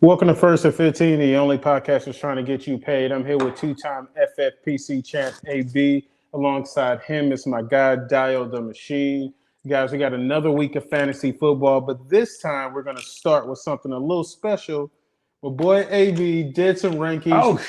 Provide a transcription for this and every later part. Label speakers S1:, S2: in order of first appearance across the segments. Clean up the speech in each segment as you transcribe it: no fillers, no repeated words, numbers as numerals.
S1: Welcome to First and 15, the only podcast that's trying to get you paid. I'm here with two-time FFPC champ AB. Alongside him is my guy, Dio the Machine. Guys, we got another week of fantasy football, but this time we're going to start with something a little special. My boy AB did some rankings.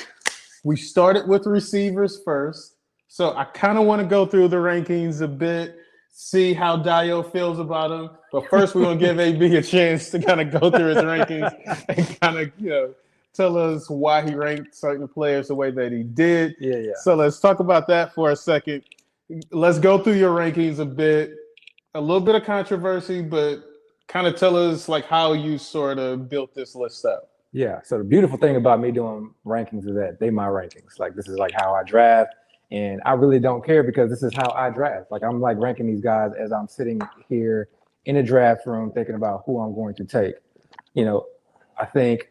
S1: We started with receivers first, so I kind of want to go through the rankings a bit, see how Dio feels about them. But first, we're going to give AB a chance to kind of go through his rankings and kind of, tell us why he ranked certain players the way that he did.
S2: Yeah.
S1: So let's talk about that for a second. Let's go through your rankings a bit. A little bit of controversy, but kind of tell us like how you sort of built this list up.
S2: Yeah. So the beautiful thing about me doing rankings is that they my rankings. Like this is like how I draft. And I really don't care because this is how I draft. Like I'm like ranking these guys as I'm sitting here in a draft room thinking about who I'm going to take. I think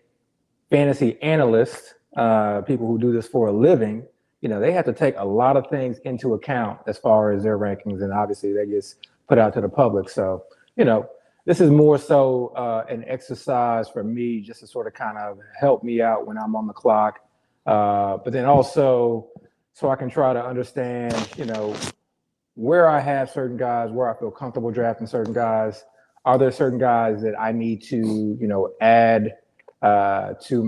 S2: fantasy analysts, people who do this for a living, they have to take a lot of things into account as far as their rankings. And obviously that gets put out to the public. So, this is more so an exercise for me just to sort of kind of help me out when I'm on the clock. But then also so I can try to understand, where I have certain guys, where I feel comfortable drafting certain guys. Are there certain guys that I need to, add to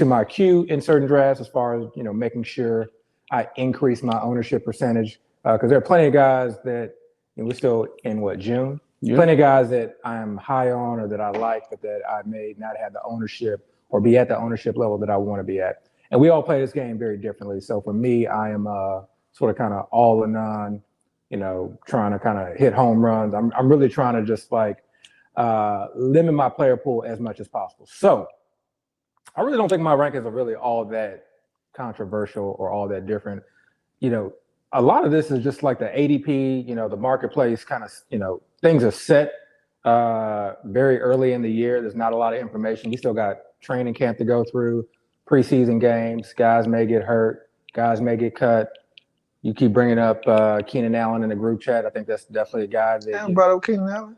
S2: my queue in certain drafts as far as, making sure I increase my ownership percentage? Because there are plenty of guys that we're still in June? Yeah. Plenty of guys that I'm high on or that I like, but that I may not have the ownership or be at the ownership level that I want to be at. And we all play this game very differently. So for me, I am sort of kind of all in on, trying to kind of hit home runs. I'm really trying to just limit my player pool as much as possible. So I really don't think my rankings are really all that controversial or all that different. A lot of this is just like the ADP, the marketplace kind of, things are set very early in the year. There's not a lot of information. We still got training camp to go through, preseason games. Guys may get hurt. Guys may get cut. You keep bringing up Keenan Allen in the group chat. I think that's definitely a guy that.
S3: I brought up Keenan Allen.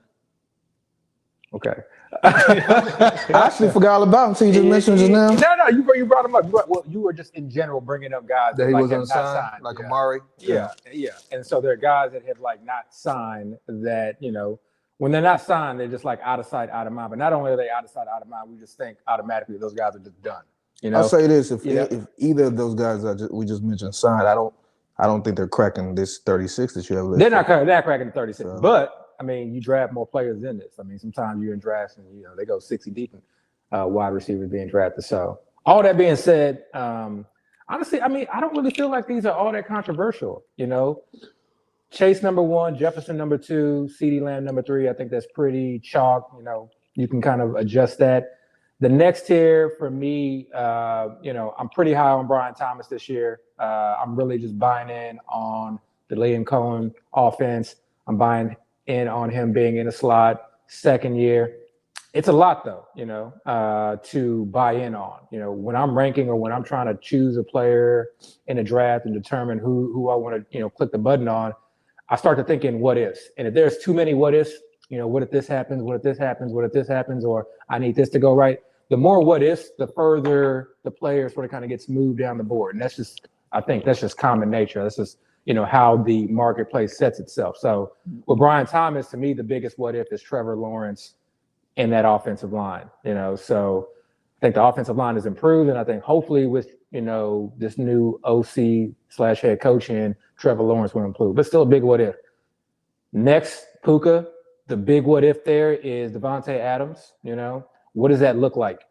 S2: Okay.
S3: I actually forgot all about him. So you just mentioned just now.
S2: No, you brought him up. You were just in general bringing up guys
S3: that he was
S2: unsigned,
S3: like Amari.
S2: Yeah. And so there are guys that have not signed that when they're not signed, they're just out of sight, out of mind. But not only are they out of sight, out of mind, we just think automatically those guys are just done.
S3: I'll say this: if either of those guys we just mentioned signed, I don't think they're cracking this 36 that you have listed.
S2: They're cracking the 36, but. I mean, you draft more players in this. I mean, sometimes you're in drafts and, they go 60 deep in wide receivers being drafted. So all that being said, honestly, I mean, I don't really feel like these are all that controversial, Chase number 1, Jefferson number 2, CeeDee Lamb number 3. I think that's pretty chalk. You can kind of adjust that. The next tier for me, I'm pretty high on Brian Thomas this year. I'm really just buying in on the Liam Cohen offense. I'm buying in on him being in a slot second year. It's a lot though, to buy in on. When I'm ranking or when I'm trying to choose a player in a draft and determine who I want to, click the button on, I start to thinking what ifs. And if there's too many what ifs, what if this happens, what if this happens, what if this happens, or I need this to go right. The more what ifs, the further the player sort of kind of gets moved down the board. And I think that's just common nature. That's just how the marketplace sets itself. So with Brian Thomas, to me, the biggest what if is Trevor Lawrence in that offensive line. So I think the offensive line is improved, and I think hopefully with this new OC/head coach in, Trevor Lawrence will improve. But still a big what if. Next, Puka, the big what if there is Devontae Adams. What does that look like?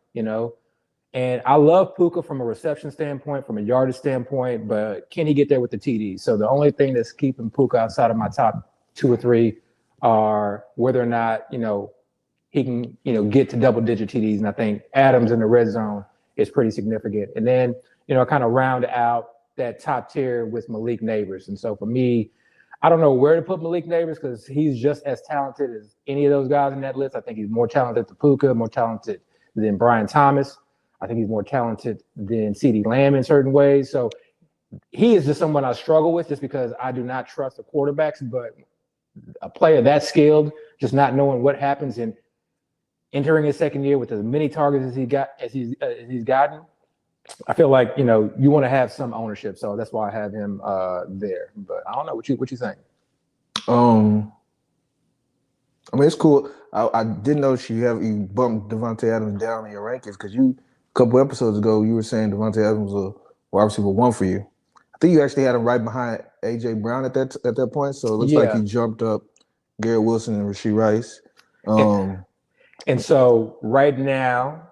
S2: And I love Puka from a reception standpoint, from a yardage standpoint, but can he get there with the TDs? So the only thing that's keeping Puka outside of my top 2 or 3 are whether or not, he can, get to double-digit TDs. And I think Adams in the red zone is pretty significant. And then, I kind of round out that top tier with Malik Neighbors. And so for me, I don't know where to put Malik Neighbors because he's just as talented as any of those guys in that list. I think he's more talented than Puka, more talented than Brian Thomas. I think he's more talented than CeeDee Lamb in certain ways. So he is just someone I struggle with just because I do not trust the quarterbacks, but a player that skilled, just not knowing what happens in entering his second year with as many targets as he's gotten, I feel like you want to have some ownership. So that's why I have him there. But I don't know what you think.
S3: I mean, it's cool. I didn't know you bumped Devontae Adams down in your rankings because a couple episodes ago you were saying Devontae Adams was a wide receiver 1 for you. I think you actually had him right behind AJ Brown at that point. So it looks like you jumped up Garrett Wilson and Rashee Rice.
S2: And so right now,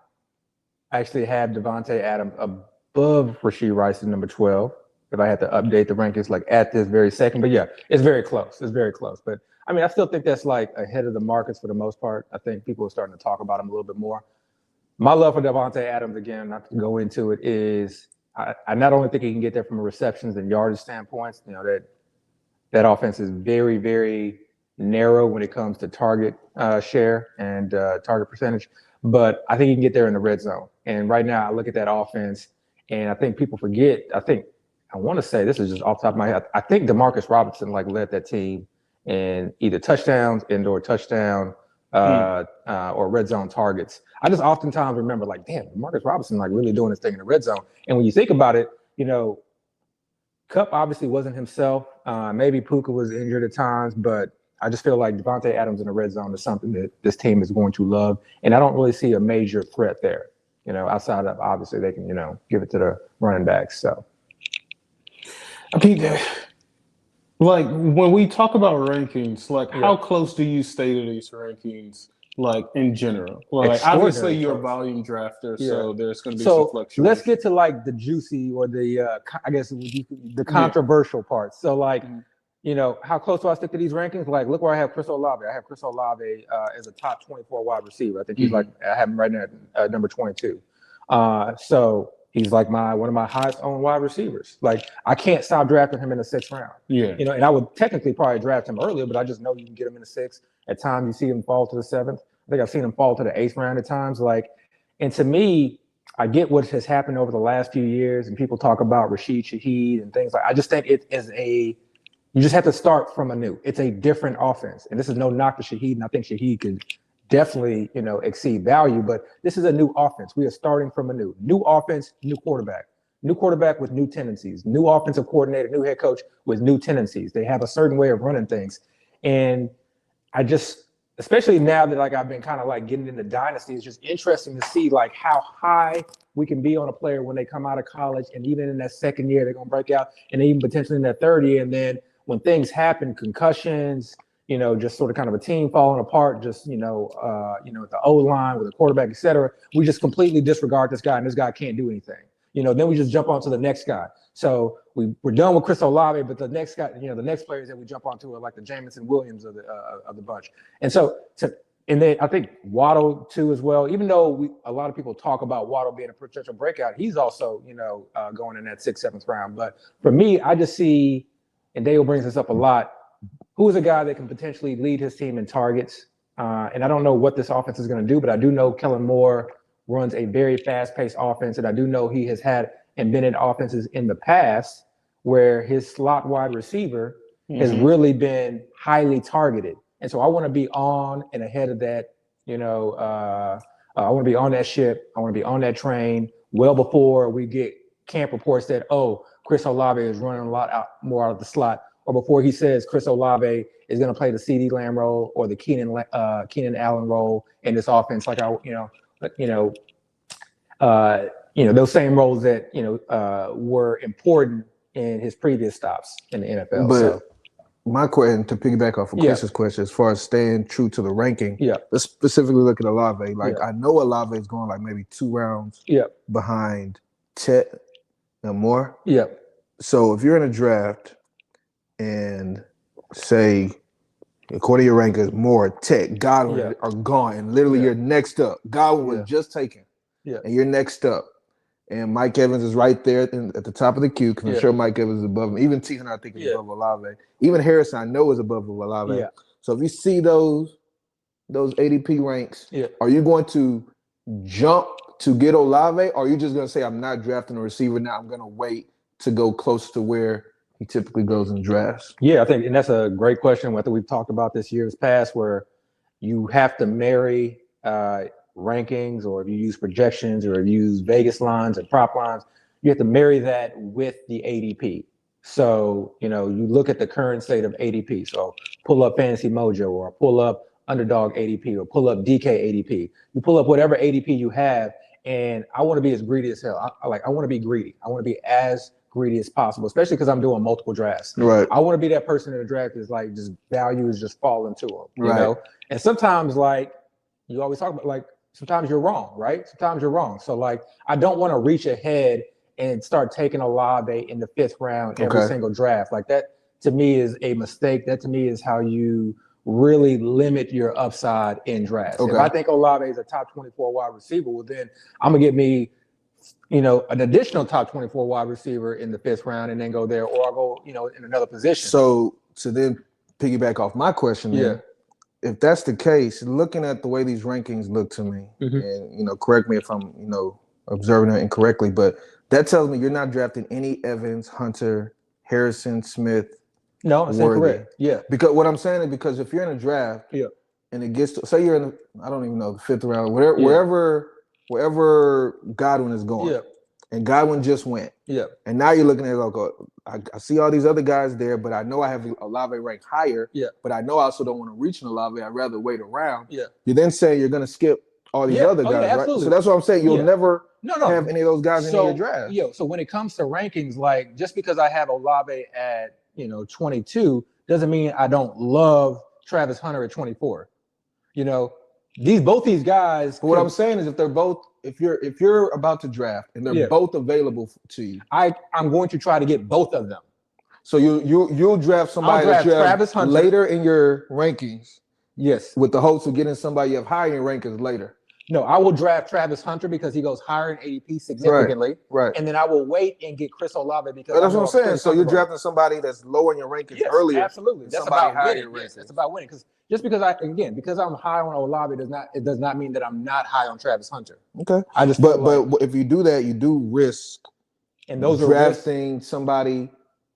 S2: I actually have Devontae Adams above Rashee Rice at number 12. If I had to update the rankings like at this very second, but yeah, it's very close. It's very close. But I mean, I still think that's like ahead of the markets for the most part. I think people are starting to talk about him a little bit more. My love for Devontae Adams, again, not to go into it, is I not only think he can get there from a receptions and yardage standpoints. That offense is very, very narrow when it comes to target share and target percentage, but I think he can get there in the red zone. And right now, I look at that offense, and I think people forget. I want to say this is just off the top of my head. I think Demarcus Robinson led that team in either touchdowns, indoor touchdown, or red zone targets. I just oftentimes remember damn, Demarcus Robinson really doing his thing in the red zone. And when you think about it, Kupp obviously wasn't himself. Maybe Puka was injured at times, but I just feel like Devontae Adams in the red zone is something that this team is going to love. And I don't really see a major threat there, outside of obviously they can, give it to the running backs. So.
S1: I mean, when we talk about rankings, how close do you stay to these rankings, in general? Obviously you're a volume drafter, so there's going to be some fluctuation.
S2: Let's get to the juicy or the, I guess the controversial parts. So how close do I stick to these rankings? Look where I have Chris Olave. I have Chris Olave as a top 24 wide receiver. I think he's I have him right now at number 22. So he's one of my highest owned wide receivers. I can't stop drafting him in the 6th round.
S1: Yeah.
S2: And I would technically probably draft him earlier, but I just know you can get him in the 6th. At times you see him fall to the 7th. I think I've seen him fall to the 8th round at times. And to me, I get what has happened over the last few years, and people talk about Rashid Shaheed and things I just think it is you just have to start from anew. It's a different offense. And this is no knock to Shaheed, and I think Shaheed could definitely, exceed value, but this is a new offense. We are starting from anew. New offense, new quarterback with new tendencies, new offensive coordinator, new head coach with new tendencies. They have a certain way of running things. And I just, especially now that I've been kind of getting into Dynasty, it's just interesting to see how high we can be on a player when they come out of college, and even in that 2nd year, they're going to break out, and even potentially in that 3rd year. And then when things happen, concussions, just sort of kind of a team falling apart, just, at the O-line with a quarterback, et cetera, we just completely disregard this guy, and this guy can't do anything. Then we just jump on to the next guy. So we're done with Chris Olave, but the next guy, the next players that we jump onto are the Jamison Williams of the bunch. And so, and then I think Waddle too as well, even though a lot of people talk about Waddle being a potential breakout, he's also, going in that 6th, 7th round. But for me, I just see, and Dale brings this up a lot, who's a guy that can potentially lead his team in targets. And I don't know what this offense is going to do, but I do know Kellen Moore runs a very fast-paced offense, and I do know he has had and been in offenses in the past where his slot wide receiver has really been highly targeted. And so I want to be on and ahead of that, I want to be on that ship. I want to be on that train well before we get camp reports that, Chris Olave is running a lot more out of the slot, or before he says Chris Olave is going to play the CeeDee Lamb role or the Keenan Allen role in this offense, those same roles that were important in his previous stops in the NFL.
S3: But my question, to piggyback off of Chris's question, as far as staying true to the ranking, let's specifically look at Olave. I know Olave is going maybe 2 rounds behind Chet and Moore. So if you're in a draft and say, according to your rankings, Moore, Tech, Godwin are gone, and literally you're next up. Godwin was just taken, and you're next up. And Mike Evans is right there at the top of the queue, because I'm sure Mike Evans is above him. Even T. Hunter, I think, is above Olave. Even Harrison, I know, is above Olave. So if you see those ADP ranks, are you going to jump to get Olave, or are you just going to say, I'm not drafting a receiver now, I'm going to wait to go close to where he typically goes in drafts?
S2: I think, and that's a great question. Whether we've talked about this years past, where you have to marry rankings, or if you use projections, or if you use Vegas lines and prop lines, you have to marry that with the ADP. So, you look at the current state of ADP. So pull up Fantasy Mojo, or pull up Underdog ADP, or pull up DK ADP. You pull up whatever ADP you have, and I want to be as greedy as hell. I want to be greedy. I want to be as greedy as possible, especially because I'm doing multiple drafts.
S3: Right.
S2: I want to be that person in the draft is like just value is just falling to them, you know? And sometimes, like you always talk about, like sometimes you're wrong, right? Sometimes you're wrong. So like I don't want to reach ahead and start taking Olave in the 5th round every single draft. Like that to me is a mistake. That to me is how you really limit your upside in drafts. If I think Olave is a top 24 wide receiver, well then I'm gonna get me an additional top 24 wide receiver in the 5th round and then go there, or I'll go, in another position.
S3: So to then piggyback off my question, if that's the case, looking at the way these rankings look to me, and correct me if I'm, observing it incorrectly, but that tells me you're not drafting any Evans, Hunter, Harrison, Smith.
S2: No, that's incorrect. Yeah.
S3: Because what I'm saying is because if you're in a draft, and it gets to, say you're in, I don't even know, the 5th round, wherever Godwin is going, and Godwin just went, and now you're looking at I see all these other guys there, but I know I have Olave ranked higher, but I know I also don't want to reach an Olave. I'd rather wait around. You're then saying you're going to skip all these other guys, right? So that's what I'm saying. You'll never have any of those guys in your draft.
S2: So when it comes to rankings, like just because I have Olave at 22 doesn't mean I don't love Travis Hunter at 24. Both these guys.
S3: But what I'm saying is, if you're about to draft and they're both available to you,
S2: I'm going to try to get both of them.
S3: So you'll draft somebody that you
S2: Travis
S3: have
S2: Hunter
S3: later in your rankings.
S2: Yes,
S3: with the hopes of getting somebody you have higher in rankings later.
S2: No, I will draft Travis Hunter because he goes higher in ADP significantly.
S3: Right.
S2: And then I will wait and get Chris Olave because
S3: that's what I'm saying. So you're drafting somebody that's lower in your rankings earlier.
S2: Absolutely. That's about winning. Yes, that's about winning. Because just because I'm high on Olave does not mean that I'm not high on Travis Hunter.
S3: Okay. But if you do that, you do risk drafting somebody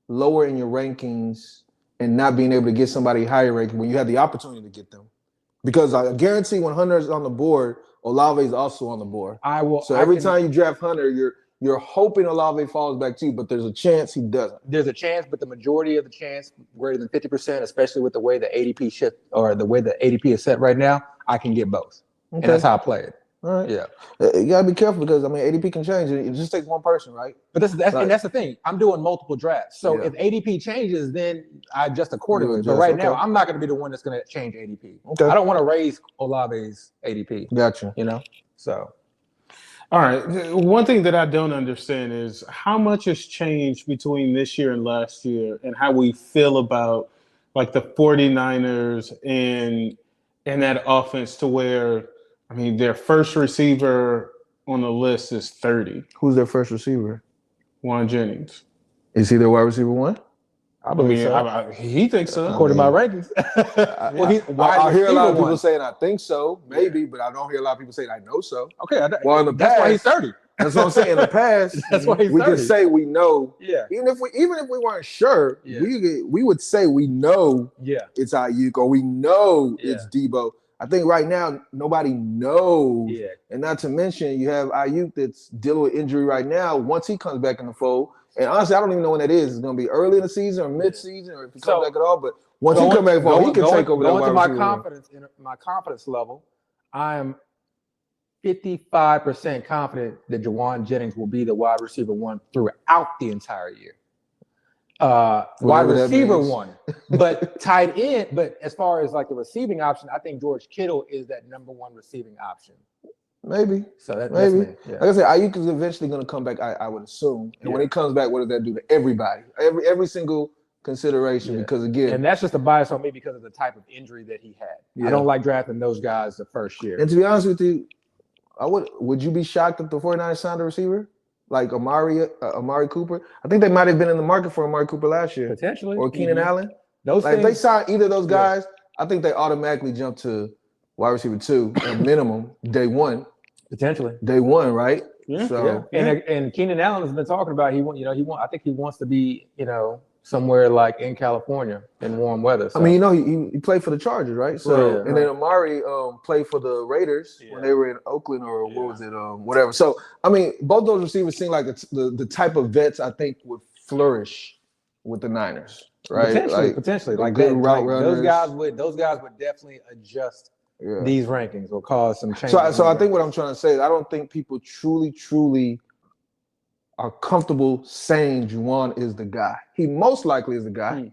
S3: lower in your rankings and not being able to get somebody higher ranking when you have the opportunity to get them. Because I guarantee when Hunter is on the board, Olave is also on the board. So every time you draft Hunter, you're hoping Olave falls back to you, but there's a chance he doesn't.
S2: There's a chance, but the majority of the chance, greater than 50%, especially with the way the ADP shift or the way the ADP is set right now, I can get both. Okay. And that's how I play it.
S3: All right.
S2: Yeah.
S3: You gotta be careful because ADP can change. It just takes one person, right?
S2: But that's the thing. I'm doing multiple drafts. So if ADP changes, then I adjust accordingly. But right now, I'm not going to be the one that's going to change ADP. Okay. I don't want to raise Olave's ADP.
S3: Gotcha.
S2: So.
S1: All right. One thing that I don't understand is how much has changed between this year and last year and how we feel about like the 49ers and that offense to where, their first receiver on the list is 30.
S3: Who's their first receiver?
S1: Juan Jennings.
S3: Is he their wide receiver one?
S2: I believe so.
S1: He thinks so.
S2: According to my rankings.
S3: I hear a lot of people saying I think so, maybe, but I don't hear a lot of people saying I know so.
S2: Okay.
S3: In the past,
S2: that's why he's 30.
S3: That's what I'm saying. In the past,
S2: that's why he's
S3: we
S2: 30.
S3: can say we know.
S2: Yeah.
S3: Even if we weren't sure, we would say we know it's Ayuk or we know it's Debo. I think right now nobody knows. Yeah. And not to mention you have Ayuk that's dealing with injury right now. Once he comes back in the fold, and honestly, I don't even know when that is. It's going to be early in the season or mid-season or if he comes back at all. But once he comes back, he can take over that wide receiver.
S2: My confidence level, I am 55% confident that Juwan Jennings will be the wide receiver one throughout the entire year. Wide receiver one, but tight end. But as far as like the receiving option, I think George Kittle is that number one receiving option.
S3: Maybe.
S2: So that's
S3: maybe. Like I said, Ayuk is eventually going to come back. I would assume. And when he comes back, what does that do to everybody? Every single consideration. Because again,
S2: and that's just a bias on me because of the type of injury that he had. I don't like drafting those guys the first year.
S3: And to be honest with you, would you be shocked if the 49ers signed a receiver? Like Amari Cooper. I think they might have been in the market for Amari Cooper last year.
S2: Potentially.
S3: Or Keenan Allen. If they sign either of those guys, I think they automatically jump to wide receiver 2 at minimum day one.
S2: Potentially.
S3: Day one, right?
S2: Yeah. So, And Keenan Allen has been talking about I think he wants to be, somewhere like in California in warm weather. So.
S3: I mean, he played for the Chargers, right? So and then Amari played for the Raiders when they were in Oakland or what was it, whatever. So I mean, both those receivers seem like the type of vets I think would flourish with the Niners, right?
S2: Potentially, like good route runners. Those guys would definitely adjust these rankings or cause some change.
S3: So I think what I'm trying to say is I don't think people truly are comfortable saying Juwan is the guy. He most likely is the guy.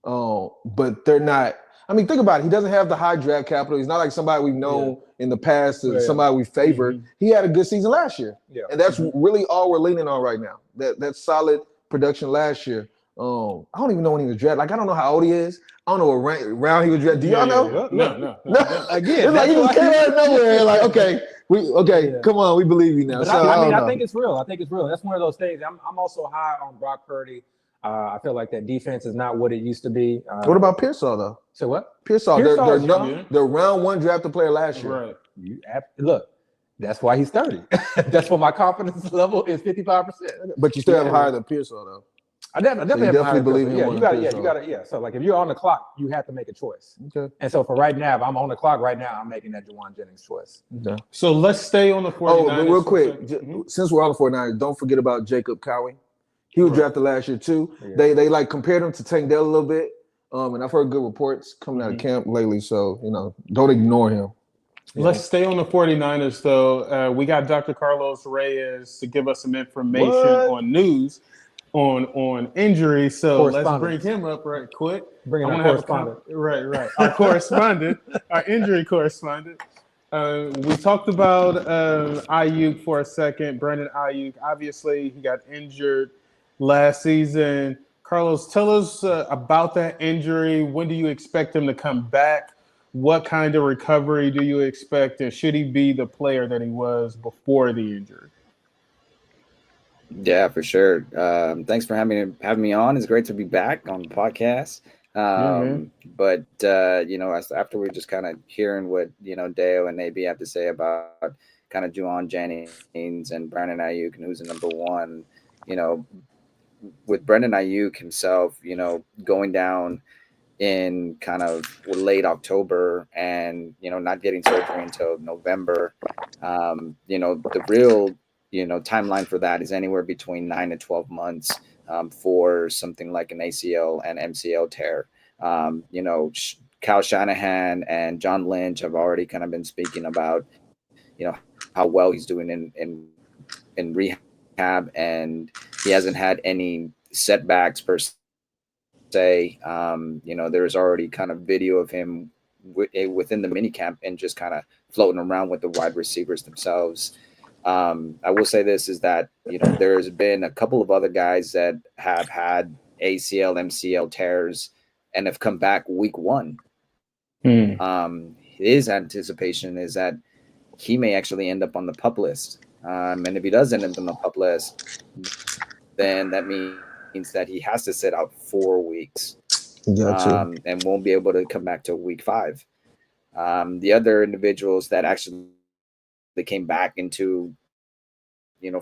S3: But they're not. I mean, think about it. He doesn't have the high draft capital. He's not like somebody we've known in the past, somebody we favored. He had a good season last year. And that's really all we're leaning on right now. That solid production last year. I don't even know when he was drafted. Like, I don't know how old he is. I don't know what round he was drafted. Do y'all know?
S1: No.
S3: Again, it's like he just came out of nowhere. Like, come on, we believe you now.
S2: But
S3: so,
S2: I think it's real. That's one of those things. I'm also high on Brock Purdy. I feel like that defense is not what it used to be.
S3: What about Pearsall, though?
S2: So what?
S3: Pearsall, they're round one drafted player last year.
S2: Right. Look, that's why he's 30. That's why my confidence level is 55%.
S3: But you still have higher than Pearsall, though.
S2: I definitely believe in
S3: you
S2: gotta. So like if you're on the clock, you have to make a choice.
S3: Okay.
S2: And so for right now, if I'm on the clock right now, I'm making that Juwan Jennings choice.
S3: Okay.
S1: So let's stay on the 49ers.
S3: Oh, but real quick, since we're on the 49ers, don't forget about Jacob Cowie. He was drafted last year too. Yeah. They like compared him to Tank Dell a little bit. And I've heard good reports coming out of camp lately. So, don't ignore him.
S1: Let's stay on the 49ers, though. We got Dr. Carlos Reyes to give us some information on news on injury. So let's bring him up right quick.
S2: Bring in our correspondent.
S1: Right. Our correspondent, our injury correspondent. We talked about Ayuk for a second. Brandon Ayuk, obviously, he got injured last season. Carlos, tell us about that injury. When do you expect him to come back? What kind of recovery do you expect? And should he be the player that he was before the injury?
S4: Yeah, for sure. Thanks for having me on. It's great to be back on the podcast. But after we're just kind of hearing what Dale and AB have to say about kind of Juwan Jennings and Brandon Ayuk and who's the number one, with Brandon Ayuk himself, going down in kind of late October and not getting surgery until November, the real timeline for that is anywhere between 9 to 12 months for something like an ACL and MCL tear. Kyle Shanahan and John Lynch have already kind of been speaking about how well he's doing in rehab, and he hasn't had any setbacks per se. There's already kind of video of him within the minicamp and just kind of floating around with the wide receivers themselves. I will say this is that, there's been a couple of other guys that have had ACL, MCL tears and have come back week one. His anticipation is that he may actually end up on the PUP list. And if he does end up on the PUP list, then that means that he has to sit out 4 weeks and won't be able to come back to week 5. The other individuals that actually they came back into,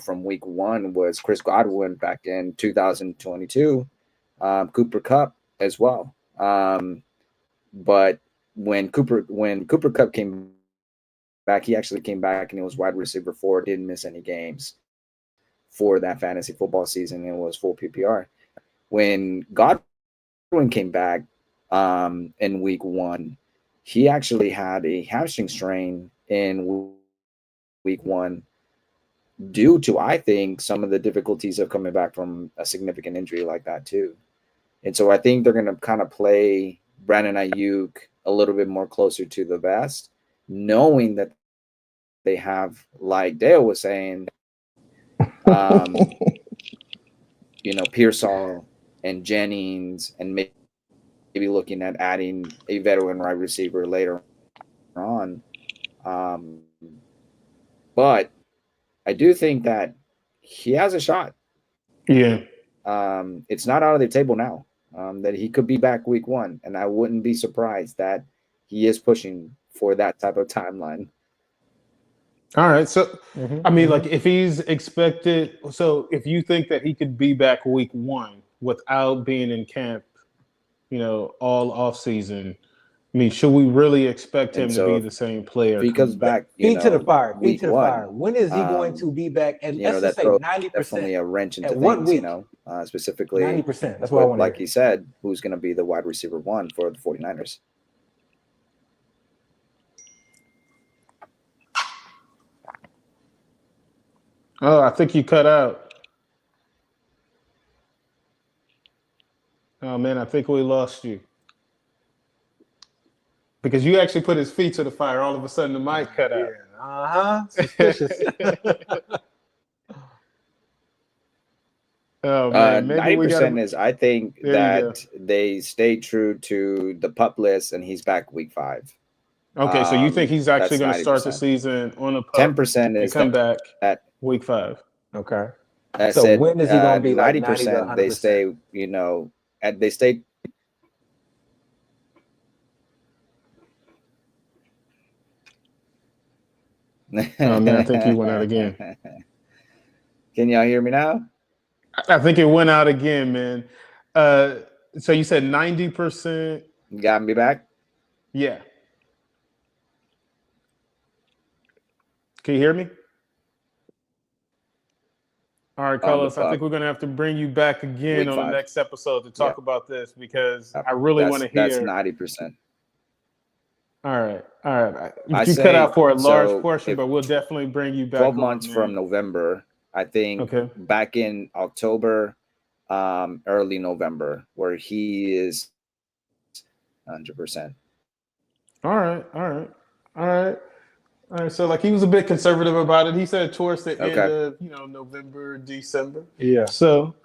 S4: from week 1 was Chris Godwin back in 2022, Cooper Kupp as well. But when Cooper Kupp came back, he actually came back and he was wide receiver 4, didn't miss any games for that fantasy football season. It was full PPR. When Godwin came back in week 1, he actually had a hamstring strain in week 1 due to, I think, some of the difficulties of coming back from a significant injury like that too. And so I think they're going to kind of play Brandon Ayuk a little bit more closer to the vest, knowing that they have, like Dale was saying, Pearsall and Jennings, and maybe looking at adding a veteran wide receiver later on. But I do think that he has a shot.
S1: Yeah.
S4: It's not out of the table now that he could be back week 1. And I wouldn't be surprised that he is pushing for that type of timeline.
S1: All right. So, I mean, like if he's expected, so if you think that he could be back week 1, without being in camp, all off season. I mean, should we really expect him to be the same player?
S4: If he comes back,
S2: feet to the fire. When is he going to be back? And let's just say 90%.
S4: Definitely a wrench into
S2: things.
S4: Specifically
S2: 90%. That's what I want to
S4: like he said, who's going to be the wide receiver 1 for the 49ers?
S1: Oh, I think you cut out. Oh man, I think we lost you. Because you actually put his feet to the fire, all of a sudden the mic cut out.
S2: Suspicious.
S1: Oh man,
S4: 90% is I think that they stay true to the PUP list and he's back week 5.
S1: Okay, so you think he's actually going to start the season on a PUP
S4: 10% is
S1: come back at week 5.
S2: Okay.
S4: So
S2: when is he going to be
S4: 90%?
S2: Like
S4: they stay, they stay.
S1: Oh man, I think he went out again.
S4: Can y'all hear me now?
S1: I think it went out again, man. So you said 90%.
S4: You got me back?
S1: Yeah. Can you hear me? All right, Carlos, I think we're going to have to bring you back again on the next episode to talk about this because I really want to hear.
S4: That's 90%.
S1: All right. You cut out for a large portion, but we'll definitely bring you back.
S4: 12 months from November, I think, back in October, early November, where he is 100%.
S1: All right. So like he was a bit conservative about it. He said towards the end of November, December.
S2: Yeah.
S1: So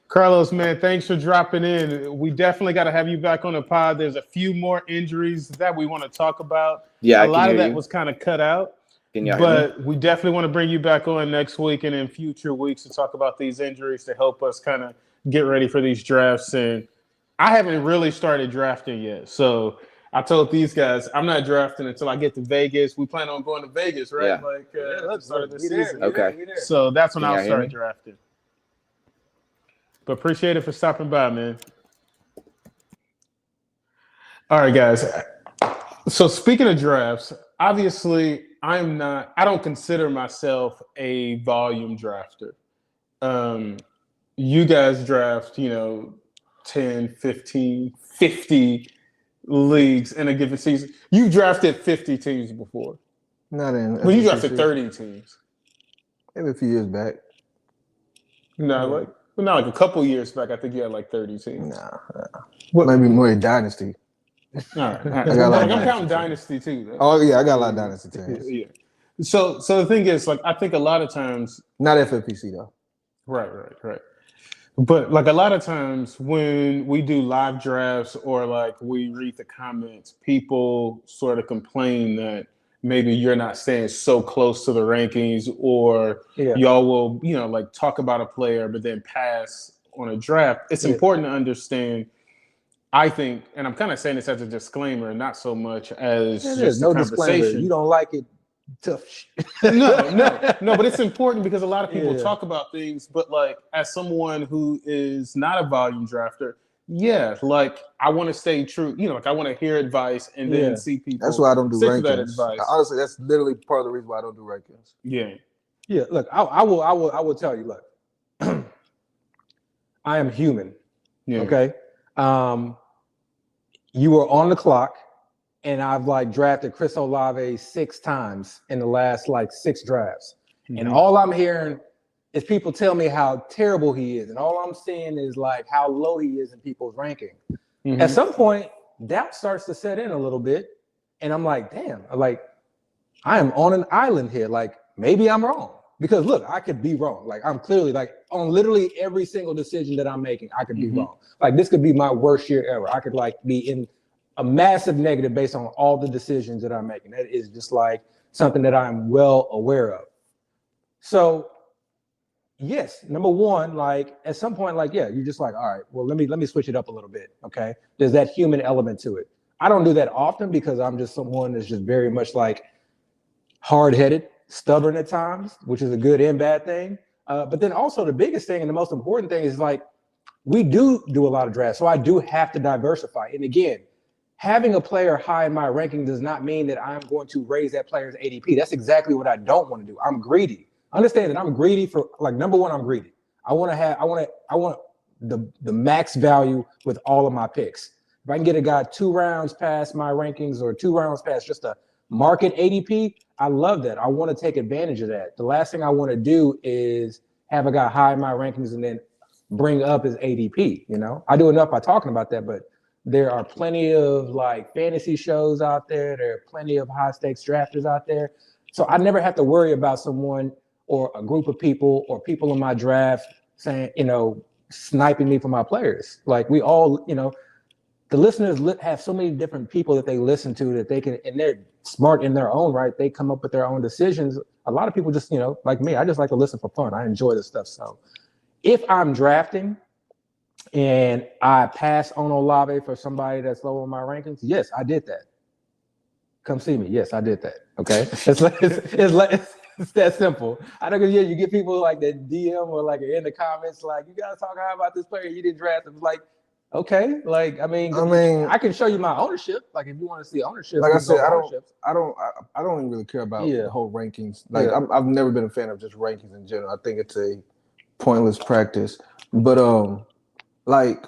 S1: Carlos, man, thanks for dropping in. We definitely got to have you back on the pod. There's a few more injuries that we want to talk about.
S4: Yeah,
S1: a lot of that was kind of cut out. But we definitely want to bring you back on next week and in future weeks to talk about these injuries to help us kind of get ready for these drafts. And I haven't really started drafting yet. So I told these guys I'm not drafting until I get to Vegas. We plan on going to Vegas, right?
S4: Yeah.
S1: Like at the start of the season.
S4: Okay.
S1: So that's when I'll start drafting. But appreciate it for stopping by, man. All right, guys. So speaking of drafts, obviously I don't consider myself a volume drafter. You guys draft, 10, 15, 50 leagues in a given season. You drafted 50 teams before.
S3: Not in.
S1: Well, you drafted 30 teams.
S3: Maybe a few years back.
S1: No, not like a couple years back. I think you had like 30 teams.
S3: Nah. Maybe more Dynasty.
S1: All right. I'm counting Dynasty too. Though.
S3: Oh yeah, I got a lot of Dynasty teams.
S1: Yeah. So the thing is, like, I think a lot of times,
S3: not FFPC though.
S1: Right. But like a lot of times when we do live drafts or like we read the comments, people sort of complain that maybe you're not staying so close to the rankings, or y'all will, like talk about a player but then pass on a draft. It's important to understand. I think, and I'm kind of saying this as a disclaimer, not so much as just a conversation.
S2: You don't like it, tough.
S1: No, but it's important because a lot of people talk about things, but like as someone who is not a volume drafter, like I want to stay true. Like I want to hear advice and then see people.
S3: That's why I don't do rankings.
S1: That advice.
S3: Honestly, that's literally part of the reason why I don't do rankings.
S2: Yeah. Look, I will tell you. Look, I am human. Yeah. Okay. You were on the clock, and I've like drafted Chris Olave 6 times in the last like 6 drafts. Mm-hmm. And all I'm hearing is people tell me how terrible he is. And all I'm seeing is like how low he is in people's ranking. Mm-hmm. At some point, doubt starts to set in a little bit. And I'm like, damn, like I am on an island here. Like maybe I'm wrong. Because look, I could be wrong. Like I'm clearly like on literally every single decision that I'm making, I could be wrong. Like this could be my worst year ever. I could like be in a massive negative based on all the decisions that I'm making. That is just like something that I'm well aware of. So yes, number one, like at some point, like, you're just like, all right, well, let me switch it up a little bit. Okay. There's that human element to it. I don't do that often because I'm just someone that's just very much like hard-headed, stubborn at times, which is a good and bad thing. But then also the biggest thing and the most important thing is like, we do a lot of drafts, so I do have to diversify. And again, having a player high in my ranking does not mean that I'm going to raise that player's ADP. That's exactly what I don't want to do. I'm greedy. Understand that I'm greedy for, like, number one, I'm greedy. I want the max value with all of my picks. If I can get a guy 2 rounds past my rankings or 2 rounds past just a market ADP, I love that. I want to take advantage of that. The last thing I want to do is have a guy high in my rankings and then bring up his ADP. You know, I do enough by talking about that, but there are plenty of like fantasy shows out there. There are plenty of high stakes drafters out there. So I never have to worry about someone or a group of people or people in my draft saying, you know, sniping me for my players. Like we all, you know, the listeners have so many different people that they listen to that they can, and they're smart in their own right. They come up with their own decisions. A lot of people just, you know, like me, I just like to listen for fun. I enjoy this stuff. So if I'm drafting and I pass on Olave for somebody that's low on my rankings, yes, I did that. Come see me. Yes, I did that. Okay. It's that simple. I know, because yeah, you get people like that DM or like in the comments, like, you gotta talk high about this player, you didn't draft him. Like, okay, like I mean, I can show you my ownership. Like if you want to see ownership,
S3: like I said, I don't even really care about the whole rankings. Like I've never been a fan of just rankings in general. I think it's a pointless practice. But like,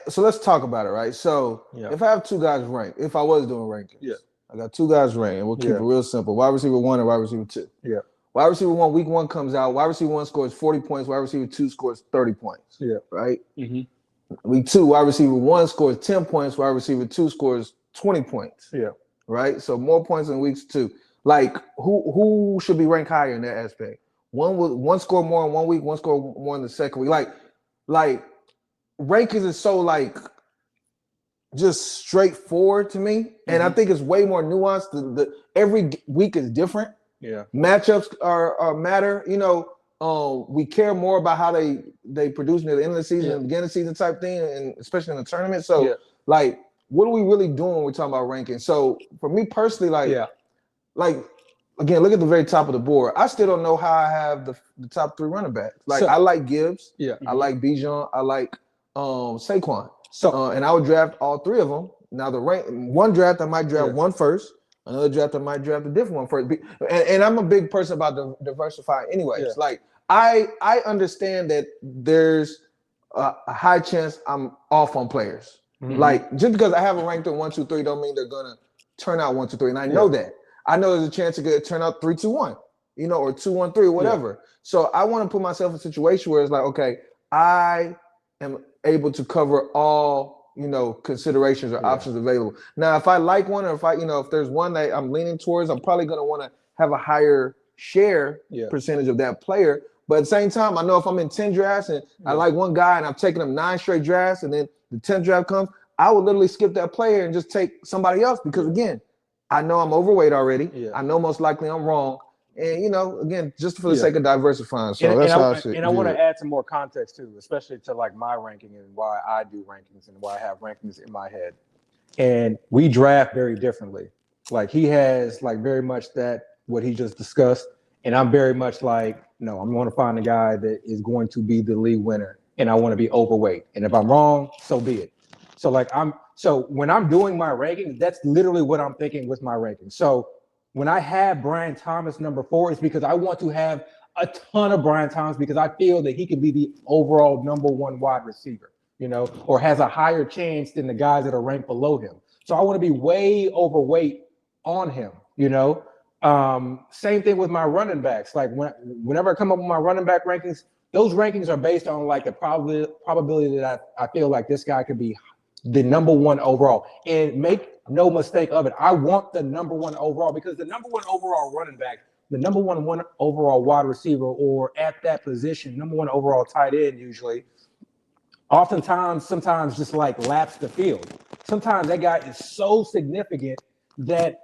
S3: so let's talk about it, right? So if I have 2 guys ranked, if I was doing rankings, I got 2 guys ranked, and we'll keep it real simple. Wide receiver 1 and wide receiver 2.
S2: Yeah.
S3: Wide receiver 1, week 1 comes out. Wide receiver 1 scores 40 points. Wide receiver 2 scores 30 points.
S2: Yeah.
S3: Right?
S2: Mm-hmm.
S3: Week 2, wide receiver 1 scores 10 points. Wide receiver 2 scores 20 points.
S2: Yeah.
S3: Right? So more points in weeks 2. Like, who should be ranked higher in that aspect? One score more in 1 week, one score more in the second week. Like rankings is so like just straightforward to me, and I think it's way more nuanced. Every week is different.
S2: Yeah,
S3: matchups are matter. You know, we care more about how they produce near the end of the season and beginning of the season type thing, and especially in the tournament. So, like, what are we really doing when we're talking about ranking? So, for me personally, like again, look at the very top of the board. I still don't know how I have the top 3 running backs. Like, I like Gibbs. Yeah, I like Bijan. I like Saquon. So and I would draft all 3 of them. Now one draft I might draft one first, another draft I might draft a different one first. And I'm a big person about diversifying anyways. Yeah. Like I understand that there's a high chance I'm off on players. Mm-hmm. Like just because I have a ranked in 1, 2, 3 don't mean they're gonna turn out 1, 2, 3. And I know that. I know there's a chance it could turn out 3, 2, 1, you know, or 2, 1, 3, whatever. Yeah. So I want to put myself in a situation where it's like, okay, I am able to cover all, you know, considerations or options available. Now, if I like one, or if there's one that I'm leaning towards, I'm probably going to want to have a higher share percentage of that player. But at the same time, I know if I'm in 10 drafts and I like one guy and I'm taking him 9 straight drafts, and then the 10th draft comes, I would literally skip that player and just take somebody else because, again, I know I'm overweight already. Yeah. I know most likely I'm wrong. And, you know, again, just for the sake of diversifying. So that's how I should.
S2: And I want to add some more context, too, especially to like my ranking and why I do rankings and why I have rankings in my head. And we draft very differently. Like he has like very much that what he just discussed. And I'm very much like, no, I'm going to find a guy that is going to be the league winner. And I want to be overweight. And if I'm wrong, so be it. So when I'm doing my rankings, that's literally what I'm thinking with my rankings. So when I have Brian Thomas number 4, it's because I want to have a ton of Brian Thomas because I feel that he can be the overall number 1 wide receiver, you know, or has a higher chance than the guys that are ranked below him. So I want to be way overweight on him, you know. Same thing with my running backs. Like whenever I come up with my running back rankings, those rankings are based on like the probability that I feel like this guy could be the number 1 overall. And make no mistake of it, I want the number 1 overall because the number 1 overall running back, the number 1 overall wide receiver, or at that position, number 1 overall tight end usually, sometimes just like laps the field. Sometimes that guy is so significant that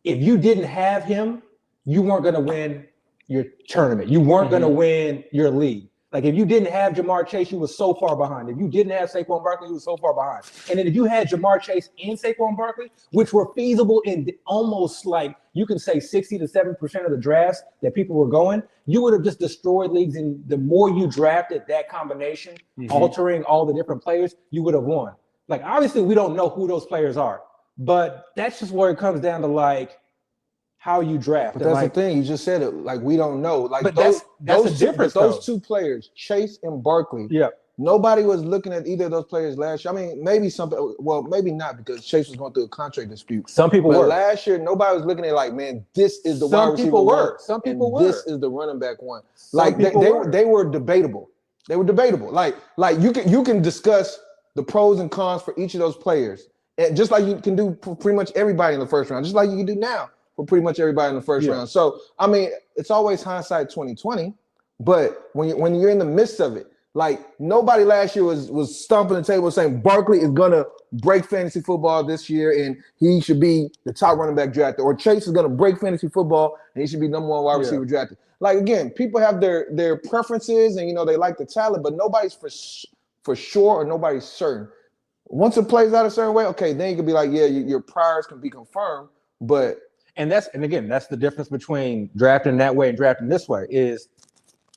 S2: if you didn't have him, you weren't going to win your tournament. You weren't going to win your league. Like if you didn't have Jamar Chase, you were so far behind. If you didn't have Saquon Barkley, you were so far behind. And then if you had Jamar Chase and Saquon Barkley, which were feasible in almost like you can say 60 to 7% of the drafts that people were going, you would have just destroyed leagues. And the more you drafted that combination, altering all the different players, you would have won. Like obviously we don't know who those players are, but that's just where it comes down to like how you draft.
S3: But that's
S2: like,
S3: the thing. You just said it. Like we don't know. Like
S2: but
S3: that's
S2: the difference.
S3: Those two players, Chase and Barkley.
S2: Yeah.
S3: Nobody was looking at either of those players last year. I mean, maybe something. Well, maybe not because Chase was going through a contract dispute.
S2: Some people were.
S3: Last year, nobody was looking at like, man, this is the wide receiver one.
S2: Some people were.
S3: This is the running back one. Like they were debatable. They were debatable. Like you can discuss the pros and cons for each of those players, and just like you can do for pretty much everybody in the first round, just like you can do now for pretty much everybody in the first round. So I mean, it's always hindsight 2020. But when you're in the midst of it, like nobody last year was stomping the table saying Barkley is gonna break fantasy football this year and he should be the top running back drafted, or Chase is gonna break fantasy football and he should be number one wide receiver drafted. Like again, people have their preferences and they like the talent, but nobody's for sure or nobody's certain. Once it plays out a certain way, okay, then you can be like, yeah, your priors can be confirmed, but
S2: again, that's the difference between drafting that way and drafting this way is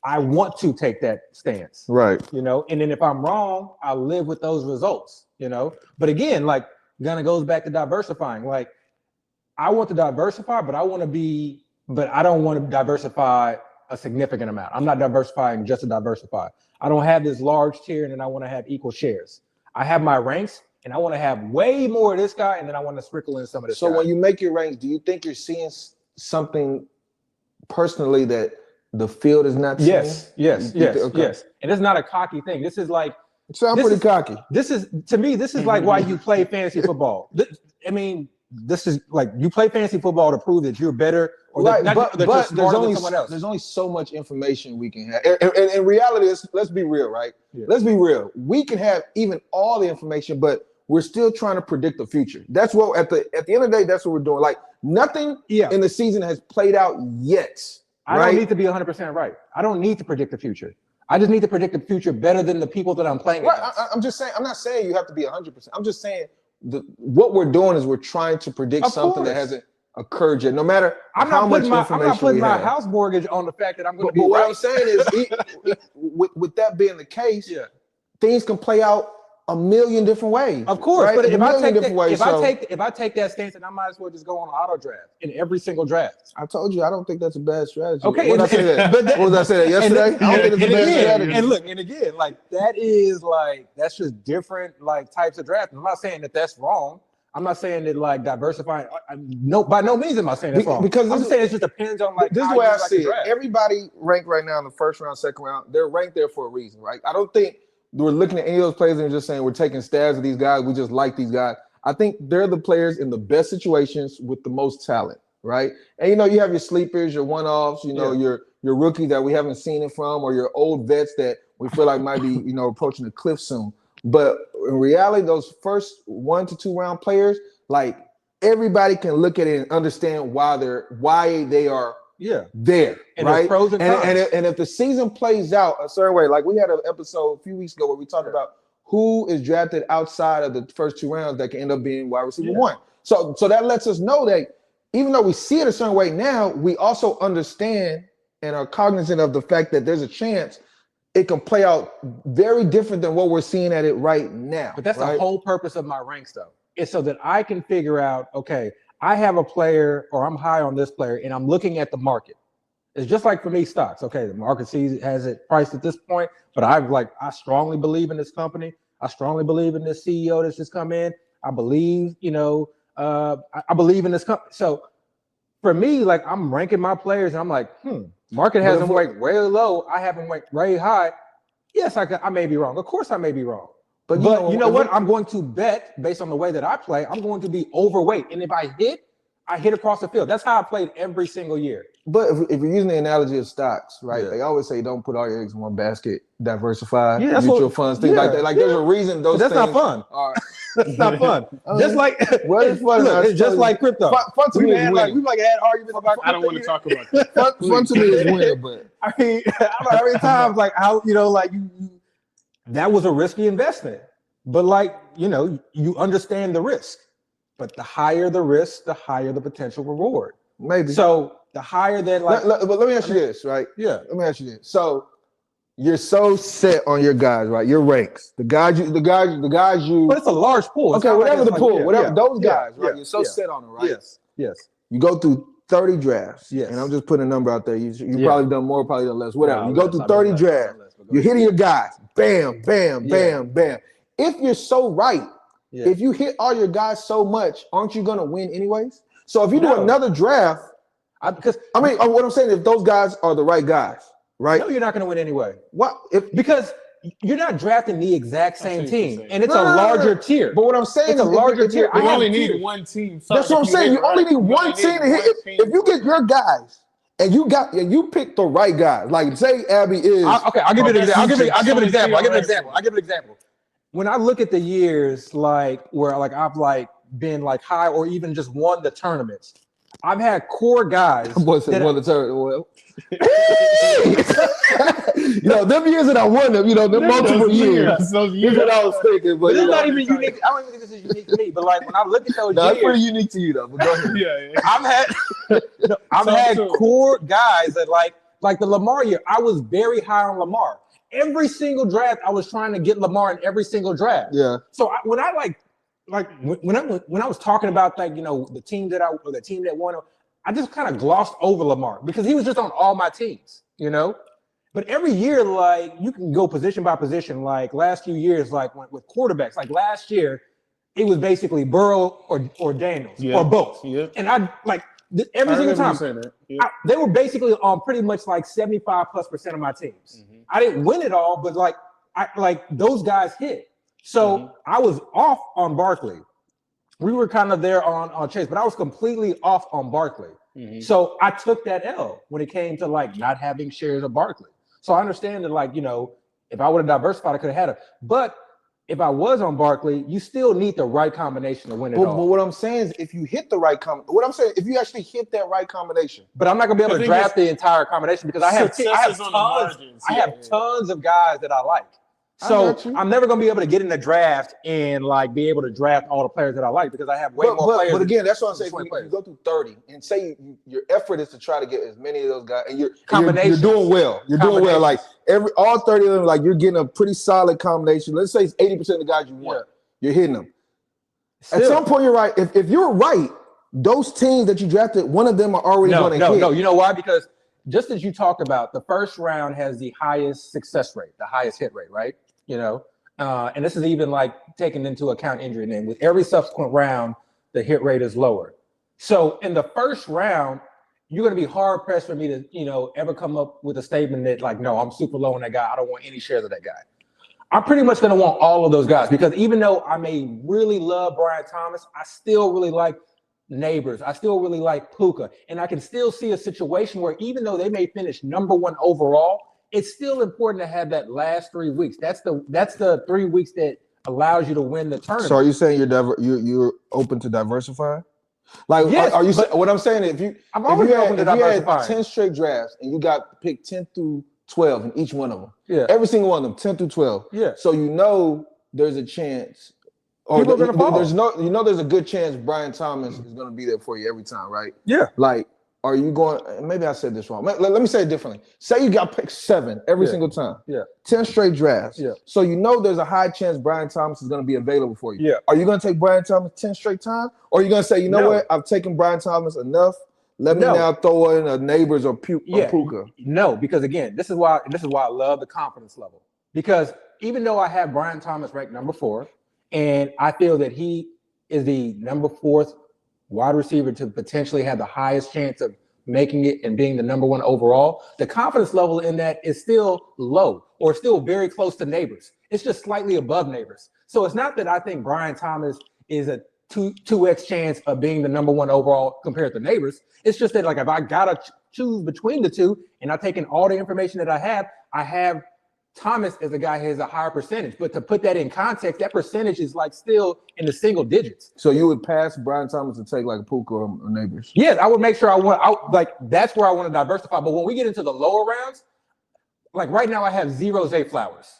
S2: I want to take that stance.
S3: Right.
S2: And then if I'm wrong, I live with those results, But again, like kind of goes back to diversifying. Like I want to diversify, but I don't want to diversify a significant amount. I'm not diversifying just to diversify. I don't have this large tier and then I want to have equal shares. I have my ranks and I want to have way more of this guy and then I want to sprinkle in some of this
S3: So
S2: guy.
S3: when you make your ranks, do you think you're seeing something personally that the field is not seeing?
S2: Yes. And it's not a cocky thing. This is like
S3: I'm pretty cocky.
S2: This is like why you play fantasy football. This is like you play fantasy football to prove that you're better, or
S3: right?
S2: But
S3: there's only so much information we can have. And in reality, let's be real, right? Yeah. Let's be real. We can have even all the information, but we're still trying to predict the future. That's what at the end of the day, that's what we're doing. Like nothing in the season has played out yet.
S2: I don't need to be 100% right. I don't need to predict the future. I just need to predict the future better than the people that I'm playing against.
S3: I'm just saying. I'm not saying you have to be 100%. I'm just saying what we're doing is we're trying to predict something that hasn't occurred yet. No matter how much information
S2: I'm not putting my house mortgage on the fact that I'm going to be
S3: right.
S2: What
S3: I'm saying is, with that being the case, things can play out a million different ways.
S2: Of course,
S3: right?
S2: But if I take that stance, then I might as well just go on an auto draft in every single draft.
S3: I told you I don't think that's a bad strategy.
S2: Okay,
S3: what did I say that? What did I say that yesterday? I don't think it's a bad strategy.
S2: And look, and again, like that's just different like types of drafting. I'm not saying that that's wrong. I'm not saying that like diversifying. By no means am I saying that's wrong. Because I'm saying it just depends on like.
S3: This is the way I see it. Everybody ranked right now in the first round, second round. They're ranked there for a reason, right? I don't think we're looking at any of those players and just saying we're taking stabs at these guys. We just like these guys. I think they're the players in the best situations with the most talent, right? And you have your sleepers, your one-offs, your rookies that we haven't seen it from, or your old vets that we feel like might be, approaching the cliff soon. But in reality, those first 1 to 2 round players, like everybody can look at it and understand why they are there, and right?
S2: Pros and cons.
S3: And if the season plays out a certain way, like we had an episode a few weeks ago where we talked about who is drafted outside of the first 2 rounds that can end up being wide receiver 1. So that lets us know that even though we see it a certain way now, we also understand and are cognizant of the fact that there's a chance it can play out very different than what we're seeing at it right now.
S2: But that's the whole purpose of my ranks, though. It's so that I can figure out, okay, I have a player or I'm high on this player and I'm looking at the market. It's just like for me, stocks. Okay, the market has it priced at this point, but I strongly believe in this company. I strongly believe in this CEO that's just come in. I believe, I believe in this company. So for me, like I'm ranking my players and I'm like, market has them ranked way low. I have them ranked way high. Yes, I may be wrong. Of course I may be wrong. But you know what? I'm going to bet based on the way that I play, I'm going to be overweight. And if I hit across the field. That's how I played every single year.
S3: But if you're using the analogy of stocks, right? They always say don't put all your eggs in one basket, diversify, mutual funds, things like that. Like there's a reason those
S2: that's
S3: things
S2: not fun.
S3: Are,
S2: It's not fun. Just like
S3: well, it's fun.
S2: Look, it's just like crypto.
S3: Fun to me is winning.
S2: We had arguments about crypto.
S1: I don't want to talk about that.
S3: Fun to me is winning, but
S2: I mean, how many times like how like you that was a risky investment, but like you understand the risk. But the higher the risk, the higher the potential reward.
S3: Maybe.
S2: So the higher that like.
S3: But let me ask you this, right?
S2: Yeah.
S3: Let me ask you this. So you're so set on your guys, right? Your ranks, the guys you.
S2: But it's a large pool.
S3: Okay, whatever the pool, whatever those guys, right? You're so set on it, right?
S2: Yes.
S3: You go through 30 drafts.
S2: Yes.
S3: And I'm just putting a number out there. You probably done more, probably done less. Whatever. You go through 30 drafts. You're hitting your guys. Bam, bam, bam, bam. If you're so right, if you hit all your guys so much, aren't you gonna win anyways? So if you do another draft, what I'm saying, if those guys are the right guys. Right?
S2: No, you're not going to win anyway.
S3: What?
S2: Because you're not drafting the exact same team, and it's a larger tier.
S3: But what I'm saying
S2: is a larger tier.
S1: You only need one team.
S3: That's what I'm saying. You only need one team to hit. If you get your guys and you pick the right guys, like say Abby is.
S2: Okay, I'll give you an example. I'll give an example. When I look at the years like where like I've like been like high or even just won the tournaments, I've had core guys.
S3: Won the tournament. Them years that I won them, them multiple years. Those years. That's what I was thinking. But
S2: it's not even unique. I don't even think this is unique to me. But like when I look at those years,
S3: it's pretty unique to you though. But go ahead.
S2: I've had core guys that like the Lamar year. I was very high on Lamar. Every single draft, I was trying to get Lamar in every single draft.
S3: Yeah.
S2: So when I when I was talking about like the team that won, I just kind of glossed over Lamar because he was just on all my teams, But every year, like you can go position by position. Like last few years, like with quarterbacks, like last year, it was basically Burrow or Daniels or both. Yeah. And I like every single time they were basically on pretty much like 75+% of my teams. Mm-hmm. I didn't win it all, but like those guys hit. So I was off on Barkley. We were kind of there on Chase, but I was completely off on Barkley. Mm-hmm. So I took that L when it came to like not having shares of Barkley. So I understand that like, if I would have diversified, I could have had it. But if I was on Barkley, you still need the right combination to win it all.
S3: But what I'm saying is if you hit the right if you actually hit that right combination.
S2: But I'm not gonna be able to draft the entire combination because I have tons of guys that I like. So I'm never going to be able to get in the draft and like be able to draft all the players that I like because I have way more players.
S3: But again, that's what I'm saying. You go through 30 and say your effort is to try to get as many of those guys, and you're doing well. You're doing well. Like all 30 of them, like you're getting a pretty solid combination. Let's say it's 80% of the guys you want. You're hitting them. Still, at some point, you're right. If you're right, those teams that you drafted, one of them are already going to hit.
S2: No, you know why? Because just as you talked about, the first round has the highest success rate, the highest hit rate, right? And this is even like taking into account injury. And then with every subsequent round, the hit rate is lower. So in the first round, you're going to be hard pressed for me to, ever come up with a statement that like, no, I'm super low on that guy. I don't want any shares of that guy. I'm pretty much going to want all of those guys because even though I may really love Brian Thomas, I still really like Neighbors. I still really like Puka. And I can still see a situation where even though they may finish number 1 overall, it's still important to have that last 3 weeks. That's the 3 weeks that allows you to win the tournament.
S3: So are you saying you're open to diversifying? Like, yes, are you? What I'm saying is, if you had 10 straight drafts and you got picked 10 through 12 in each one of them, every single one of them, 10 through 12. Yeah. So there's a chance. Or there's a good chance Brian Thomas is going to be there for you every time, right?
S2: Yeah.
S3: Like. Are you going? Maybe I said this wrong. Let me say it differently. Say you got picked 7 every single time.
S2: Yeah.
S3: 10 straight drafts. Yeah. So there's a high chance Brian Thomas is going to be available for you. Yeah. Are you going to take Brian Thomas 10 straight times, or are you going to say, you know what? I've taken Brian Thomas enough. Let me now throw in a Neighbors or Puka.
S2: No, because again, this is why I love the confidence level. Because even though I have Brian Thomas ranked number 4, and I feel that he is the number 4th wide receiver to potentially have the highest chance of making it and being the number 1 overall, the confidence level in that is still low or still very close to Neighbors. It's just slightly above Neighbors. So it's not that I think Brian Thomas is a 2x chance of being the number 1 overall compared to Neighbors. It's just that like if I gotta choose between the two and I've taken all the information that I have Thomas is a guy who has a higher percentage. But to put that in context, that percentage is like still in the single digits.
S3: So you would pass Brian Thomas and take like a Puka or Neighbors?
S2: Yes, I would make sure that's where I want to diversify. But when we get into the lower rounds, like right now I have 0 Zay Flowers.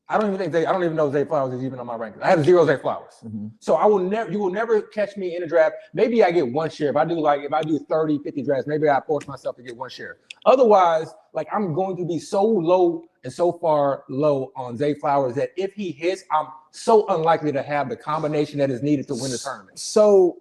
S2: I don't even know Zay Flowers is even on my rankings. I have 0 Zay Flowers. Mm-hmm. So you will never catch me in a draft. Maybe I get 1 share. If I do 30, 50 drafts, maybe I force myself to get 1 share. Otherwise, like I'm going to be so low and so far low on Zay Flowers that if he hits, I'm so unlikely to have the combination that is needed to win the tournament.
S3: So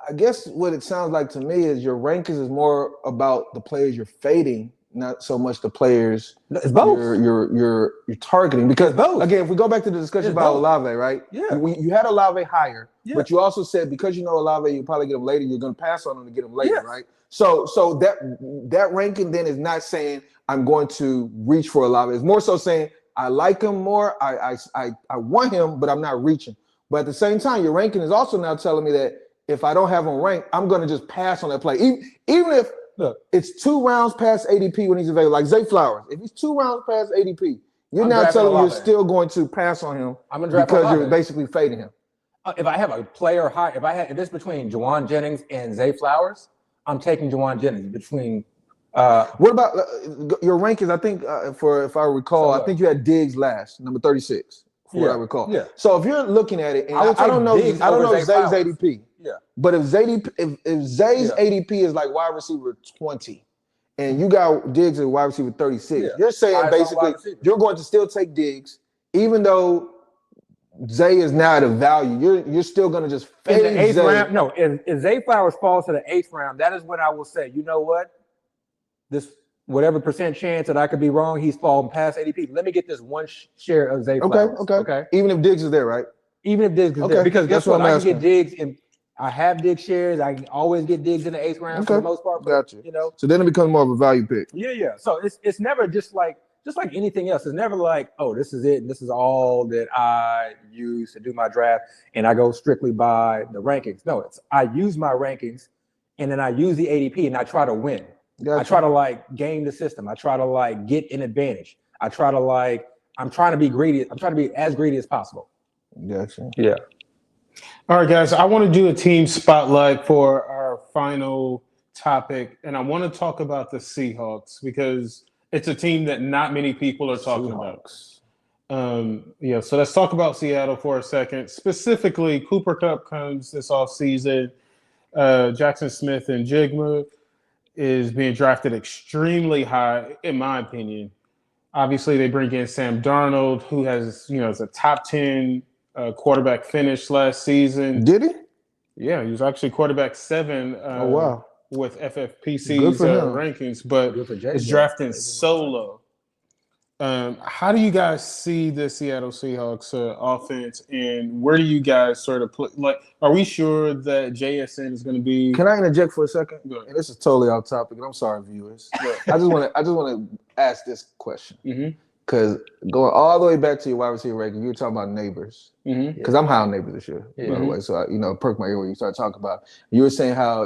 S3: I guess what it sounds like to me is your rankings is more about the players you're fading, not so much the players you're targeting. Because again, if we go back to the discussion about Olave, right?
S2: Yeah.
S3: You had Olave higher, but you also said because you know Olave, you probably get him later, you're gonna pass on him to get him later, right? So that ranking then is not saying I'm going to reach for Olave. It's more so saying I like him more, I want him, but I'm not reaching. But at the same time, your ranking is also now telling me that if I don't have him ranked, I'm gonna just pass on that play. Even if it's 2 rounds past ADP when he's available, like Zay Flowers. If he's 2 rounds past ADP, you're now telling me you're still going to pass on him because you're basically fading him.
S2: If I have a player high, if it's between Juwan Jennings and Zay Flowers, I'm taking Juwan Jennings between.
S3: What about your rankings? I think if I recall, I think you had Diggs last, number 36. What I recall. Yeah. So if you're looking at it, and I don't know Zay's ADP. Yeah. But if Zay's ADP is like wide receiver 20, and you got Diggs at wide receiver 36, you're saying basically you're going to still take Diggs, even though Zay is now at a value. You're still going to just fade
S2: in the 8th round. No, if Zay Flowers falls to the 8th round, that is when I will say, you know what, this whatever percent chance that I could be wrong, he's falling past ADP. Let me get this 1 share of Zay Flowers.
S3: Okay. Even if Diggs is there, right?
S2: Even if Diggs is there, because guess what? I can get Diggs and I have Diggs shares. I can always get Diggs in the 8th round for the most part.
S3: Gotcha. You know, so then it becomes more of a value pick.
S2: Yeah. So it's never just like anything else. It's never like, oh, this is it. This is all that I use to do my draft, and I go strictly by the rankings. No, I use my rankings, and then I use the ADP, and I try to win. Gotcha. I try to game the system. I try to get an advantage. I'm trying to be greedy. I'm trying to be as greedy as possible.
S3: Gotcha.
S2: Yeah.
S1: All right, guys, I want to do a team spotlight for our final topic, and I want to talk about the Seahawks because it's a team that not many people are talking about. So let's talk about Seattle for a second. Specifically, Cooper Kupp comes this offseason. Jackson Smith and Jigma is being drafted extremely high, in my opinion. Obviously, they bring in Sam Darnold, who has, is a top 10 quarterback finish last season.
S3: Did he?
S1: Yeah, he was actually quarterback 7. With FFPC's rankings, but is drafting so low. How do you guys see the Seattle Seahawks offense, and where do you guys sort of put? Are we sure that JSN is going to be?
S3: Can I interject for a second? And this is totally off topic, and I'm sorry, viewers. I just want to ask this question. Mm-hmm. Because going all the way back to your wide receiver ranking, you were talking about Neighbors. Because I'm high on Neighbors this year, by the way. So I, perk my ear when you start talking about. You were saying how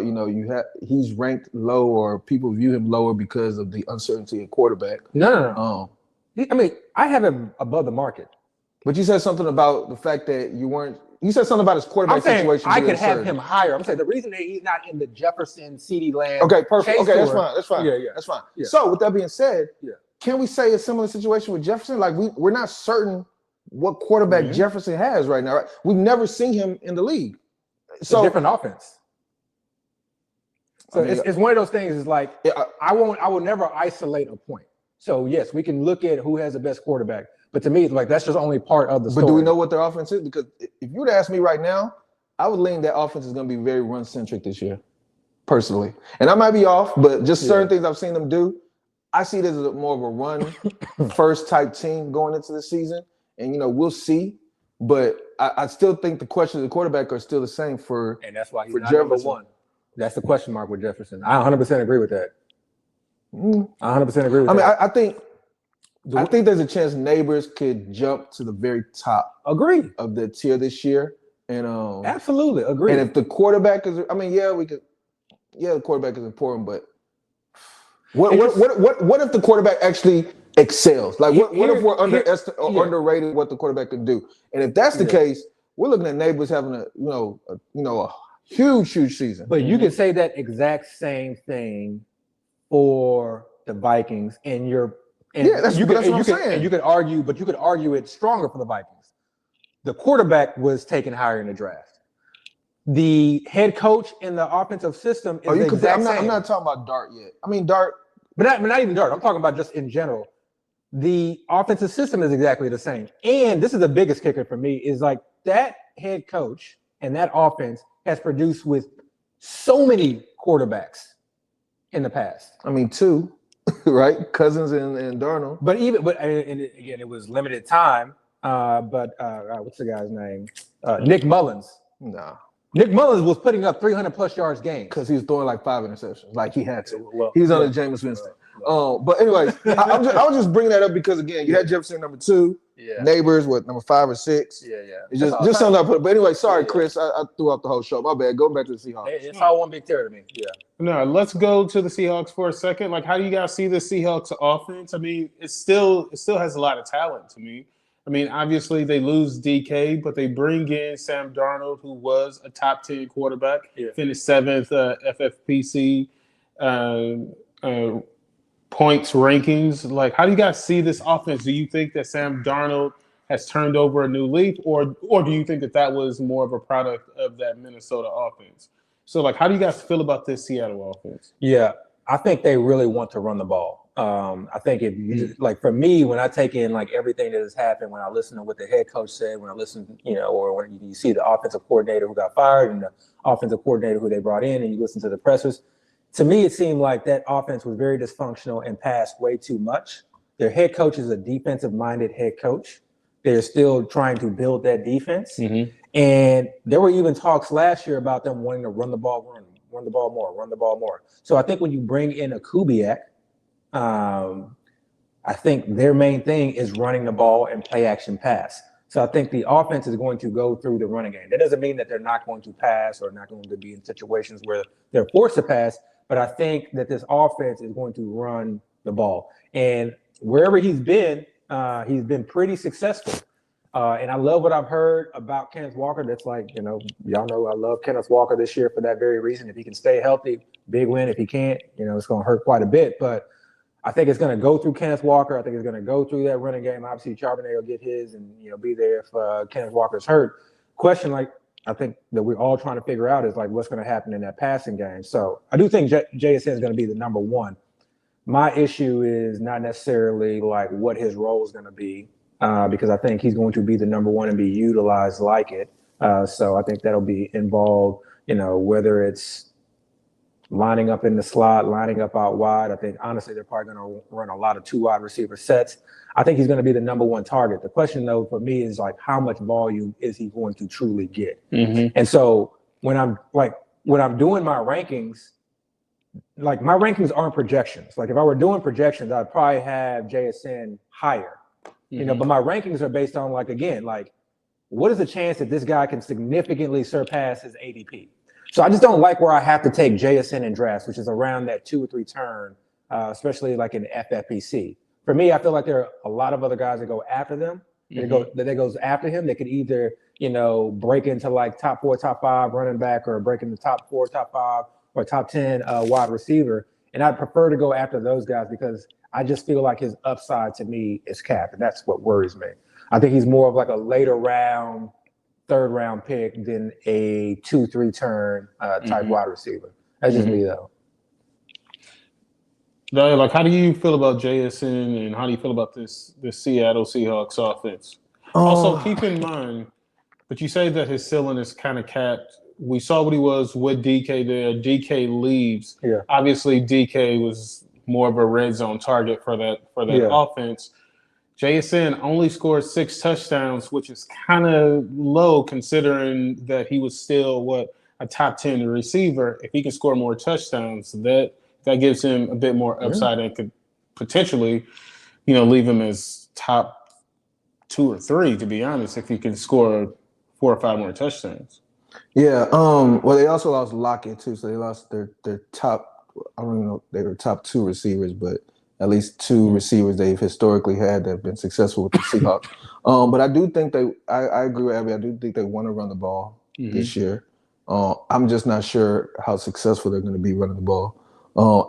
S3: he's ranked low, or people view him lower because of the uncertainty at quarterback.
S2: No. I mean, I have him above the market.
S3: But you said something about the fact that you weren't. You said something about his quarterback situation.
S2: I could have him higher. I'm saying the reason that he's not in the Jefferson, CeeDee Lamb.
S3: Okay, perfect. Okay, that's fine.
S2: Yeah,
S3: that's fine. Yeah. So with that being said, can we say a similar situation with Jefferson? Like we're not certain what quarterback Jefferson has right now. Right? We've never seen him in the league.
S2: So it's a different offense. So it's one of those things. Is like I will never isolate a point. So yes, we can look at who has the best quarterback, but to me, it's like that's just only part of the story.
S3: But do we know what their offense is? Because if you were to ask me right now, I would lean that offense is going to be very run centric this year, personally. And I might be off, but just certain things I've seen them do. I see it as more of a run first type team going into the season. And, we'll see. But I still think the questions of the quarterback are still the same for Jefferson.
S2: And that's why he's not number 1. That's the question mark with Jefferson. I 100% agree with that. I 100% agree with that.
S3: I think there's a chance Neighbors could jump to the very top of the tier this year. And
S2: absolutely agree.
S3: And if the quarterback is, the quarterback is important, but what if the quarterback actually excels? Like, what if we're underrated what the quarterback can do? And if that's the case, we're looking at Neighbors having a huge season.
S2: But you could say that exact same thing for the Vikings, and
S3: that's what I'm saying.
S2: And you could argue it stronger for the Vikings. The quarterback was taken higher in the draft. The head coach in the offensive system is the exact same.
S3: I'm not talking about Dart yet. I mean Dart,
S2: but not even Dart. I'm talking about just in general. The offensive system is exactly the same. And this is the biggest kicker for me is like that head coach and that offense has produced with so many quarterbacks in the past.
S3: I mean, 2, right? Cousins and Darnold.
S2: But again, it was limited time. But what's the guy's name? Nick Mullins.
S3: Nah.
S2: Nick Mullins was putting up 300+ yards games
S3: because he was throwing like 5 interceptions, like he had to. He's on the Jameis Winston. But anyways, I was just bringing that up because again, you had Jefferson number 2, Neighbors number 5 or 6. It's just something I put. But anyway, sorry, Chris, I threw out the whole show. My bad. Go back to the Seahawks.
S2: It's all one big tear to me. Yeah.
S1: No, let's go to the Seahawks for a second. Like, how do you guys see the Seahawks offense? I mean, it still has a lot of talent to me. I mean, obviously they lose DK, but they bring in Sam Darnold, who was a top 10 quarterback, finished 7th FFPC points rankings. Like, how do you guys see this offense? Do you think that Sam Darnold has turned over a new leaf, or do you think that was more of a product of that Minnesota offense? So, like, how do you guys feel about this Seattle offense?
S2: Yeah, I think they really want to run the ball. I think if you like, for me, when I take in like everything that has happened, when I listen to what the head coach said, when I listen, or when you see the offensive coordinator who got fired and the offensive coordinator who they brought in, and you listen to the pressers, to me, it seemed like that offense was very dysfunctional and passed way too much. Their head coach is a defensive-minded head coach. They're still trying to build that defense. Mm-hmm. And there were even talks last year about them wanting to run the ball more. So I think when you bring in a Kubiak, I think their main thing is running the ball and play action pass. So I think the offense is going to go through the running game. That doesn't mean that they're not going to pass or not going to be in situations where they're forced to pass, but I think that this offense is going to run the ball. And wherever he's been pretty successful. And I love what I've heard about Kenneth Walker. That's like, y'all know I love Kenneth Walker this year for that very reason. If he can stay healthy, big win. If he can't, it's going to hurt quite a bit. But I think it's going to go through Kenneth Walker. I think it's going to go through that running game. Obviously, Charbonnet will get his and be there if Kenneth Walker's hurt. Question, I think that we're all trying to figure out is what's going to happen in that passing game. So I do think JSN is going to be the number one. My issue is not necessarily what his role is going to be, because I think he's going to be the number one and be utilized like it. So I think that'll be involved, whether it's lining up in the slot, lining up out wide. I think, honestly, they're probably going to run a lot of 2 wide receiver sets. I think he's going to be the number one target. The question, though, for me is, how much volume is he going to truly get? Mm-hmm. And so when I'm doing my rankings, my rankings aren't projections. If I were doing projections, I'd probably have JSN higher, mm-hmm. But my rankings are based on, what is the chance that this guy can significantly surpass his ADP? So I just don't like where I have to take JSN in drafts, which is around that 2 or 3 turn, especially in FFPC. For me, I feel like there are a lot of other guys that go after them. Mm-hmm. that goes after him. They could either, break into top 4, top 5 running back, or break into top 4, top 5, or top 10 wide receiver. And I'd prefer to go after those guys because I just feel like his upside to me is capped, and that's what worries me. I think he's more of a later round, 3rd round pick than a 2-3 turn type mm-hmm. wide receiver. That's just mm-hmm. me though.
S1: How do you feel about JSN, and how do you feel about this Seattle Seahawks offense? Also, keep in mind, but you say that his ceiling is kind of capped. We saw what he was with DK there. DK leaves. Yeah. Obviously, DK was more of a red zone target for that offense. JSN only scored 6 touchdowns, which is kind of low considering that he was still a top 10 receiver. If he can score more touchdowns, that gives him a bit more upside and could potentially, leave him as top 2 or 3, to be honest, if he can score 4 or 5 more touchdowns.
S3: Yeah. Well, they also lost Lockett too, so they lost their top. I don't even know if they were top 2 receivers, but at least two receivers they've historically had that have been successful with the Seahawks. But I do think I agree with Abby. I do think they want to run the ball this year. I'm just not sure how successful they're going to be running the ball.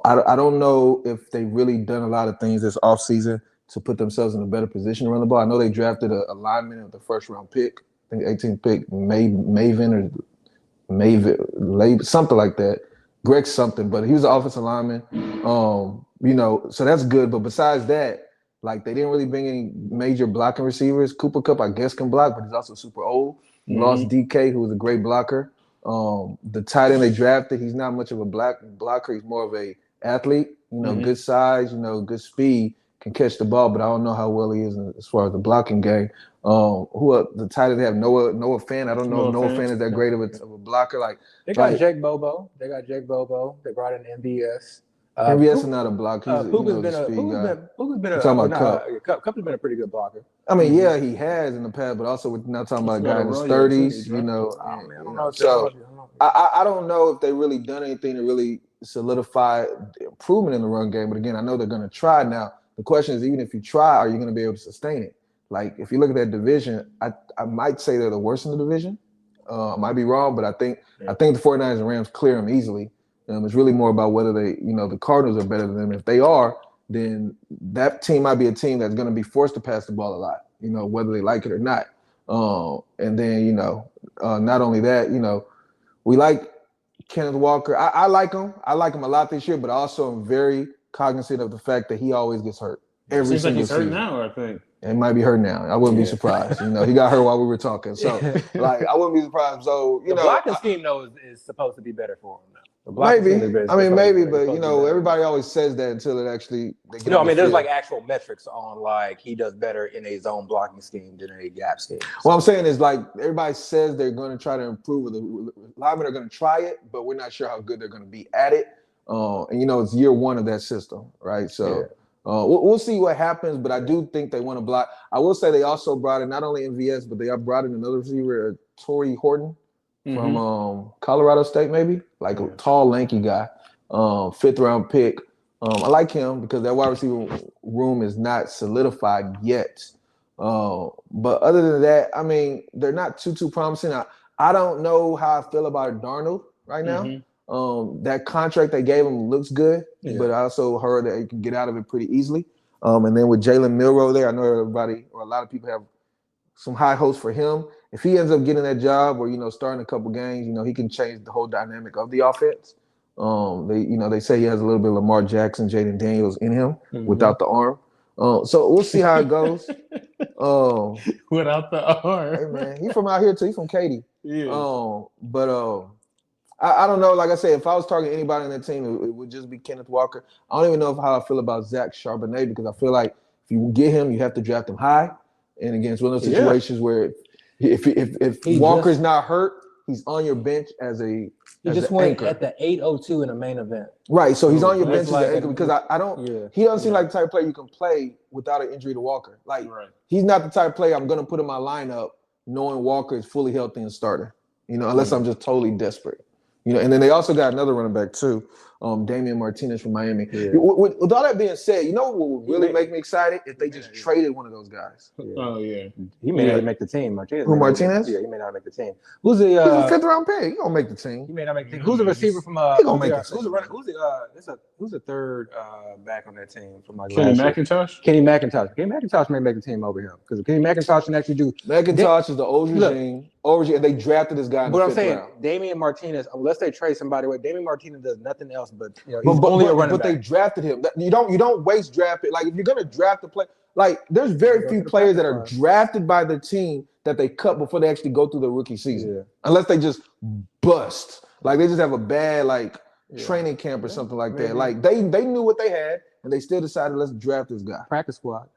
S3: I don't know if they've really done a lot of things this offseason to put themselves in a better position to run the ball. I know they drafted a lineman with the first-round pick, I think 18th pick, Maven, something like that. Greg something, but he was an offensive lineman. So that's good. But besides that, like they didn't really bring any major blocking receivers. Cooper Kupp, I guess, can block, but he's also super old. Lost DK, who was a great blocker. The tight end they drafted, he's not much of a blocker. He's more of a athlete. Good size, good speed, can catch the ball, but I don't know how well he is as far as the blocking game. The tight end they have Noah Fant. I don't know if Noah Fant is that great of a blocker. Like
S2: they got Jake Bobo. They brought in MVS.
S3: MVS is not a blocker.
S2: Puka's been a pretty good blocker.
S3: I mean, yeah, he has in the past, but also we're not talking about a guy in his 30s. So I don't know if they really done anything to really solidify improvement in the run game. But again, I know they're going to try now. The question is, even if you try, are you going to be able to sustain it? Like, if you look at that division, I might say they're the worst in the division. I might be wrong, but I think the 49ers and Rams clear them easily. It's really more about whether the Cardinals are better than them. If they are, then that team might be a team that's going to be forced to pass the ball a lot, whether they like it or not. And then, not only that, we like Kenneth Walker. I like him. I like him a lot this year, but I also am very cognizant of the fact that he always gets hurt. Every
S1: Seems like he's
S3: season.
S1: hurt now, I think.
S3: It might be hurt now. I wouldn't be surprised. He got hurt while we were talking. So, I wouldn't be surprised. So,
S2: the blocking scheme, though, is supposed to be better for him now.
S3: Maybe. Maybe, but, everybody always says that until it actually –
S2: there's, like, actual metrics on, like, he does better in a zone blocking scheme than a gap scheme.
S3: What I'm saying is, like, everybody says they're going to try to improve. The linemen are going to try it, but we're not sure how good they're going to be at it. And, it's year one of that system, right? So – we'll see what happens, but I do think they want to block. I will say they also brought in not only MVS, but they brought in another receiver, Torrey Horton from Colorado State, maybe, like a tall, lanky guy, 5th-round pick. I like him because that wide receiver room is not solidified yet. But other than that, I mean, they're not too promising. I don't know how I feel about Darnold right now. That contract they gave him looks good, but I also heard that he can get out of it pretty easily. And then with Jalen Milroe there, I know everybody or a lot of people have some high hopes for him. If he ends up getting that job or, starting a couple games, he can change the whole dynamic of the offense. They say he has a little bit of Lamar Jackson, Jaden Daniels in him without the arm. So we'll see how it goes.
S1: Without the arm.
S3: Hey, man, he's from out here too. He's from Katy.
S1: Yeah.
S3: I don't know. Like I said, if I was targeting anybody on that team, it would just be Kenneth Walker. I don't even know how I feel about Zach Charbonnet because I feel like if you get him, you have to draft him high. And again, it's one of those situations where if Walker's not hurt, he's on your bench as a
S2: He just went at the 8:02 in the main event.
S3: Right, so he's on your bench as an anchor because I don't. Yeah. He doesn't seem like the type of player you can play without an injury to Walker. Like he's not the type of player I'm going to put in my lineup knowing Walker is fully healthy and starter. Unless I'm just totally desperate. And then they also got another running back too, Damian Martinez from Miami. Yeah. With all that being said, what would really make me excited if they just traded one of those guys.
S1: Yeah. Oh yeah,
S2: he may not make the team. Martinez.
S3: Who Martinez?
S2: Yeah, he may not make the team. He's a
S3: 5th-round pick. He gonna make the team.
S2: He may not make the team. Who's a receiver from?
S3: He gonna make the team.
S2: Who's the third back on that team from like
S1: Kenny McIntosh?
S2: Kenny McIntosh may make the team over him because Kenny McIntosh can actually do.
S3: McIntosh is the old regime. And they drafted this guy in the 5th round.
S2: Damian Martinez, unless they trade somebody away, Damian Martinez does nothing else but he's only a running back. But
S3: they drafted him. You don't waste draft it. Like if you're gonna draft a player, like there's very few players that are drafted by the team that they cut before they actually go through their rookie season. Yeah. Unless they just bust. Like they just have a bad training camp or something like that. Like they knew what they had and they still decided let's draft this guy.
S2: Practice squad.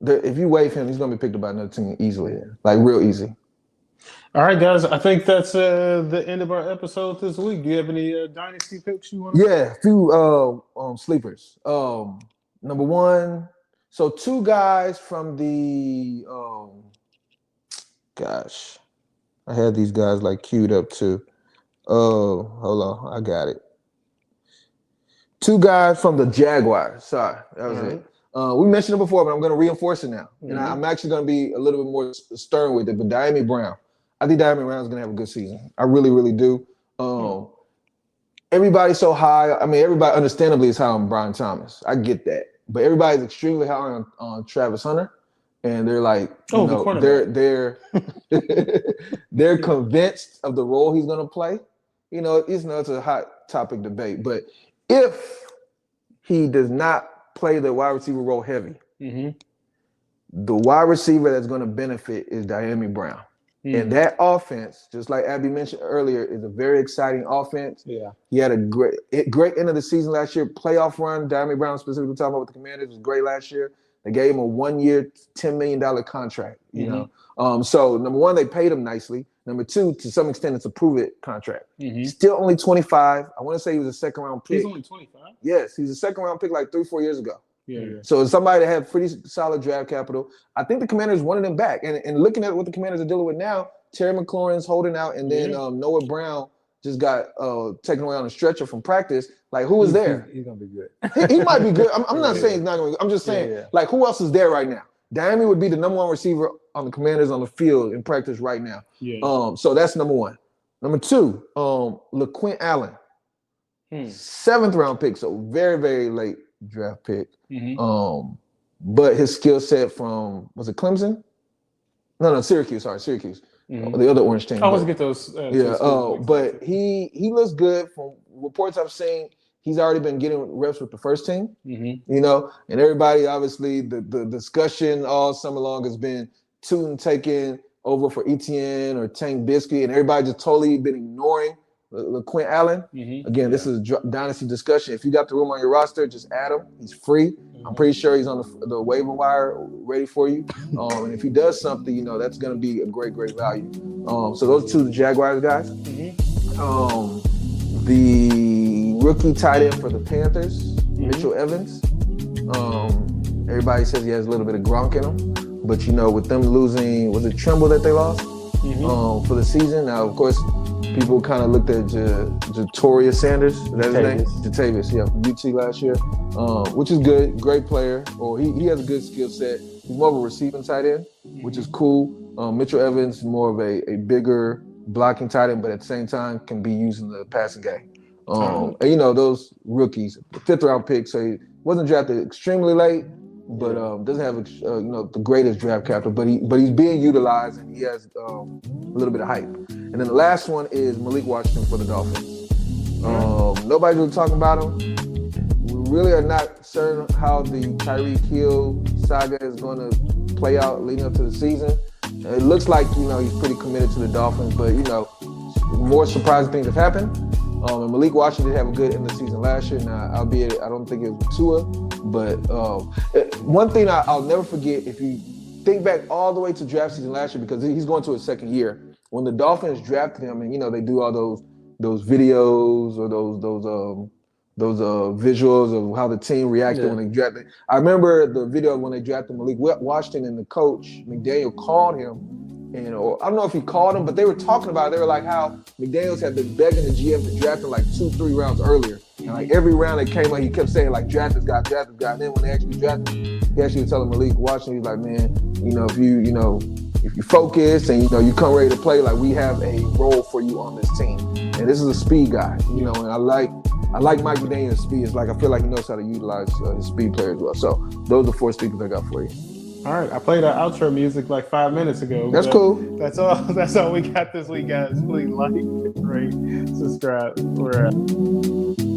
S3: If you waive him, he's gonna be picked up by another team easily. Like real easy.
S1: All right, guys. I think that's the end of our episode this week. Do you have any dynasty picks you want to
S3: a few sleepers. Number one, so 2 guys from the I had these guys queued up too. Hold on, I got it. 2 guys from the Jaguars. Sorry, that was it. We mentioned it before, but I'm going to reinforce it now. And I'm actually going to be a little bit more stern with it. But Diami Brown, I think Diami Brown is going to have a good season. I really, really do. Everybody's so high. I mean, everybody understandably is high on Brian Thomas. I get that. But everybody's extremely high on Travis Hunter. And they're like, they're they're convinced of the role he's going to play. It's a hot topic debate. But if he does not play the wide receiver role heavy, the wide receiver that's going to benefit is Diami Brown. And that offense, just like Abby mentioned earlier, is a very exciting offense. Yeah, he had a great end of the season last year. Playoff run. Diami Brown, specifically talking about with the Commanders, was great last year. They gave him a 1-year, $10 million contract. So number one, they paid him nicely. Number two, to some extent, it's a prove-it contract. Still only 25. I want to say he was a second-round pick.
S1: He's only 25?
S3: Yes, he's a second-round pick like 3-4 years ago.
S1: Yeah.
S3: So it's somebody that had pretty solid draft capital. I think the Commanders wanted him back. And looking at what the Commanders are dealing with now, Terry McLaurin's holding out, and then Noah Brown just got taken away on a stretcher from practice. Like, who was there?
S2: He's going to be good.
S3: He might be good. I'm not saying he's not going to be. I'm just saying, like, who else is there right now? Diami would be the number one receiver on the Commanders on the field in practice right now. So that's number one. Number two, LaQuint Allen. 7th round pick, so very, very late draft pick. But his skill set from, was it Clemson? No, Syracuse. Sorry, Syracuse. The other orange team.
S1: I always get those.
S3: But he looks good from reports I've seen. He's already been getting reps with the first team, and everybody, obviously, the discussion all summer long has been Tootin taking over for Etienne or Tank Bigsby, and everybody just totally been ignoring LaQuint Allen. Again, this is a Dynasty discussion. If you got the room on your roster, just add him. He's free. I'm pretty sure he's on the waiver wire ready for you. And if he does something, that's going to be a great, great value. So those two, the Jaguars guys. The rookie tight end for the Panthers, Mitchell Evans. Everybody says he has a little bit of Gronk in him. But, with them losing, was it Trimble that they lost for the season? Now, of course, people kind of looked at Ja'Torius Sanders. Is that his name? Jatavius, UT last year, which is good. Great player. Or he has a good skill set. He's more of a receiving tight end, which is cool. Mitchell Evans, more of a bigger blocking tight end, but at the same time can be used in the passing game. And those rookies, 5th round pick, so he wasn't drafted extremely late, but doesn't have the greatest draft capital, but he's being utilized and he has a little bit of hype. And then the last one is Malik Washington for the Dolphins. Nobody's really talking about him. We really are not certain how the Tyreek Hill saga is going to play out leading up to the season. It looks like he's pretty committed to the Dolphins, but more surprising things have happened. And Malik Washington did have a good end of the season last year. Now, albeit I don't think it was Tua, but one thing I'll never forget, if you think back all the way to draft season last year, because he's going to his 2nd year, when the Dolphins drafted him, and they do all those videos or those visuals of how the team reacted when they drafted. I remember the video when they drafted Malik Washington, and the coach McDaniel called him. I don't know if he called him, but they were talking about it. They were like how McDaniels had been begging the GM to draft him like 2-3 rounds earlier. And like every round that came out, he kept saying like, draft this guy. And then when they actually drafted him, he actually was telling Malik Washington, he's like, man, if you focus and you come ready to play, like we have a role for you on this team. And this is a speed guy, and I like Mike McDaniel's speed. It's like I feel like he knows how to utilize his speed player as well. So those are 4 speakers I got for you.
S1: All right, I played our outro music like 5 minutes ago.
S3: That's cool.
S1: That's all we got this week, guys. Please like, rate, subscribe. We're out.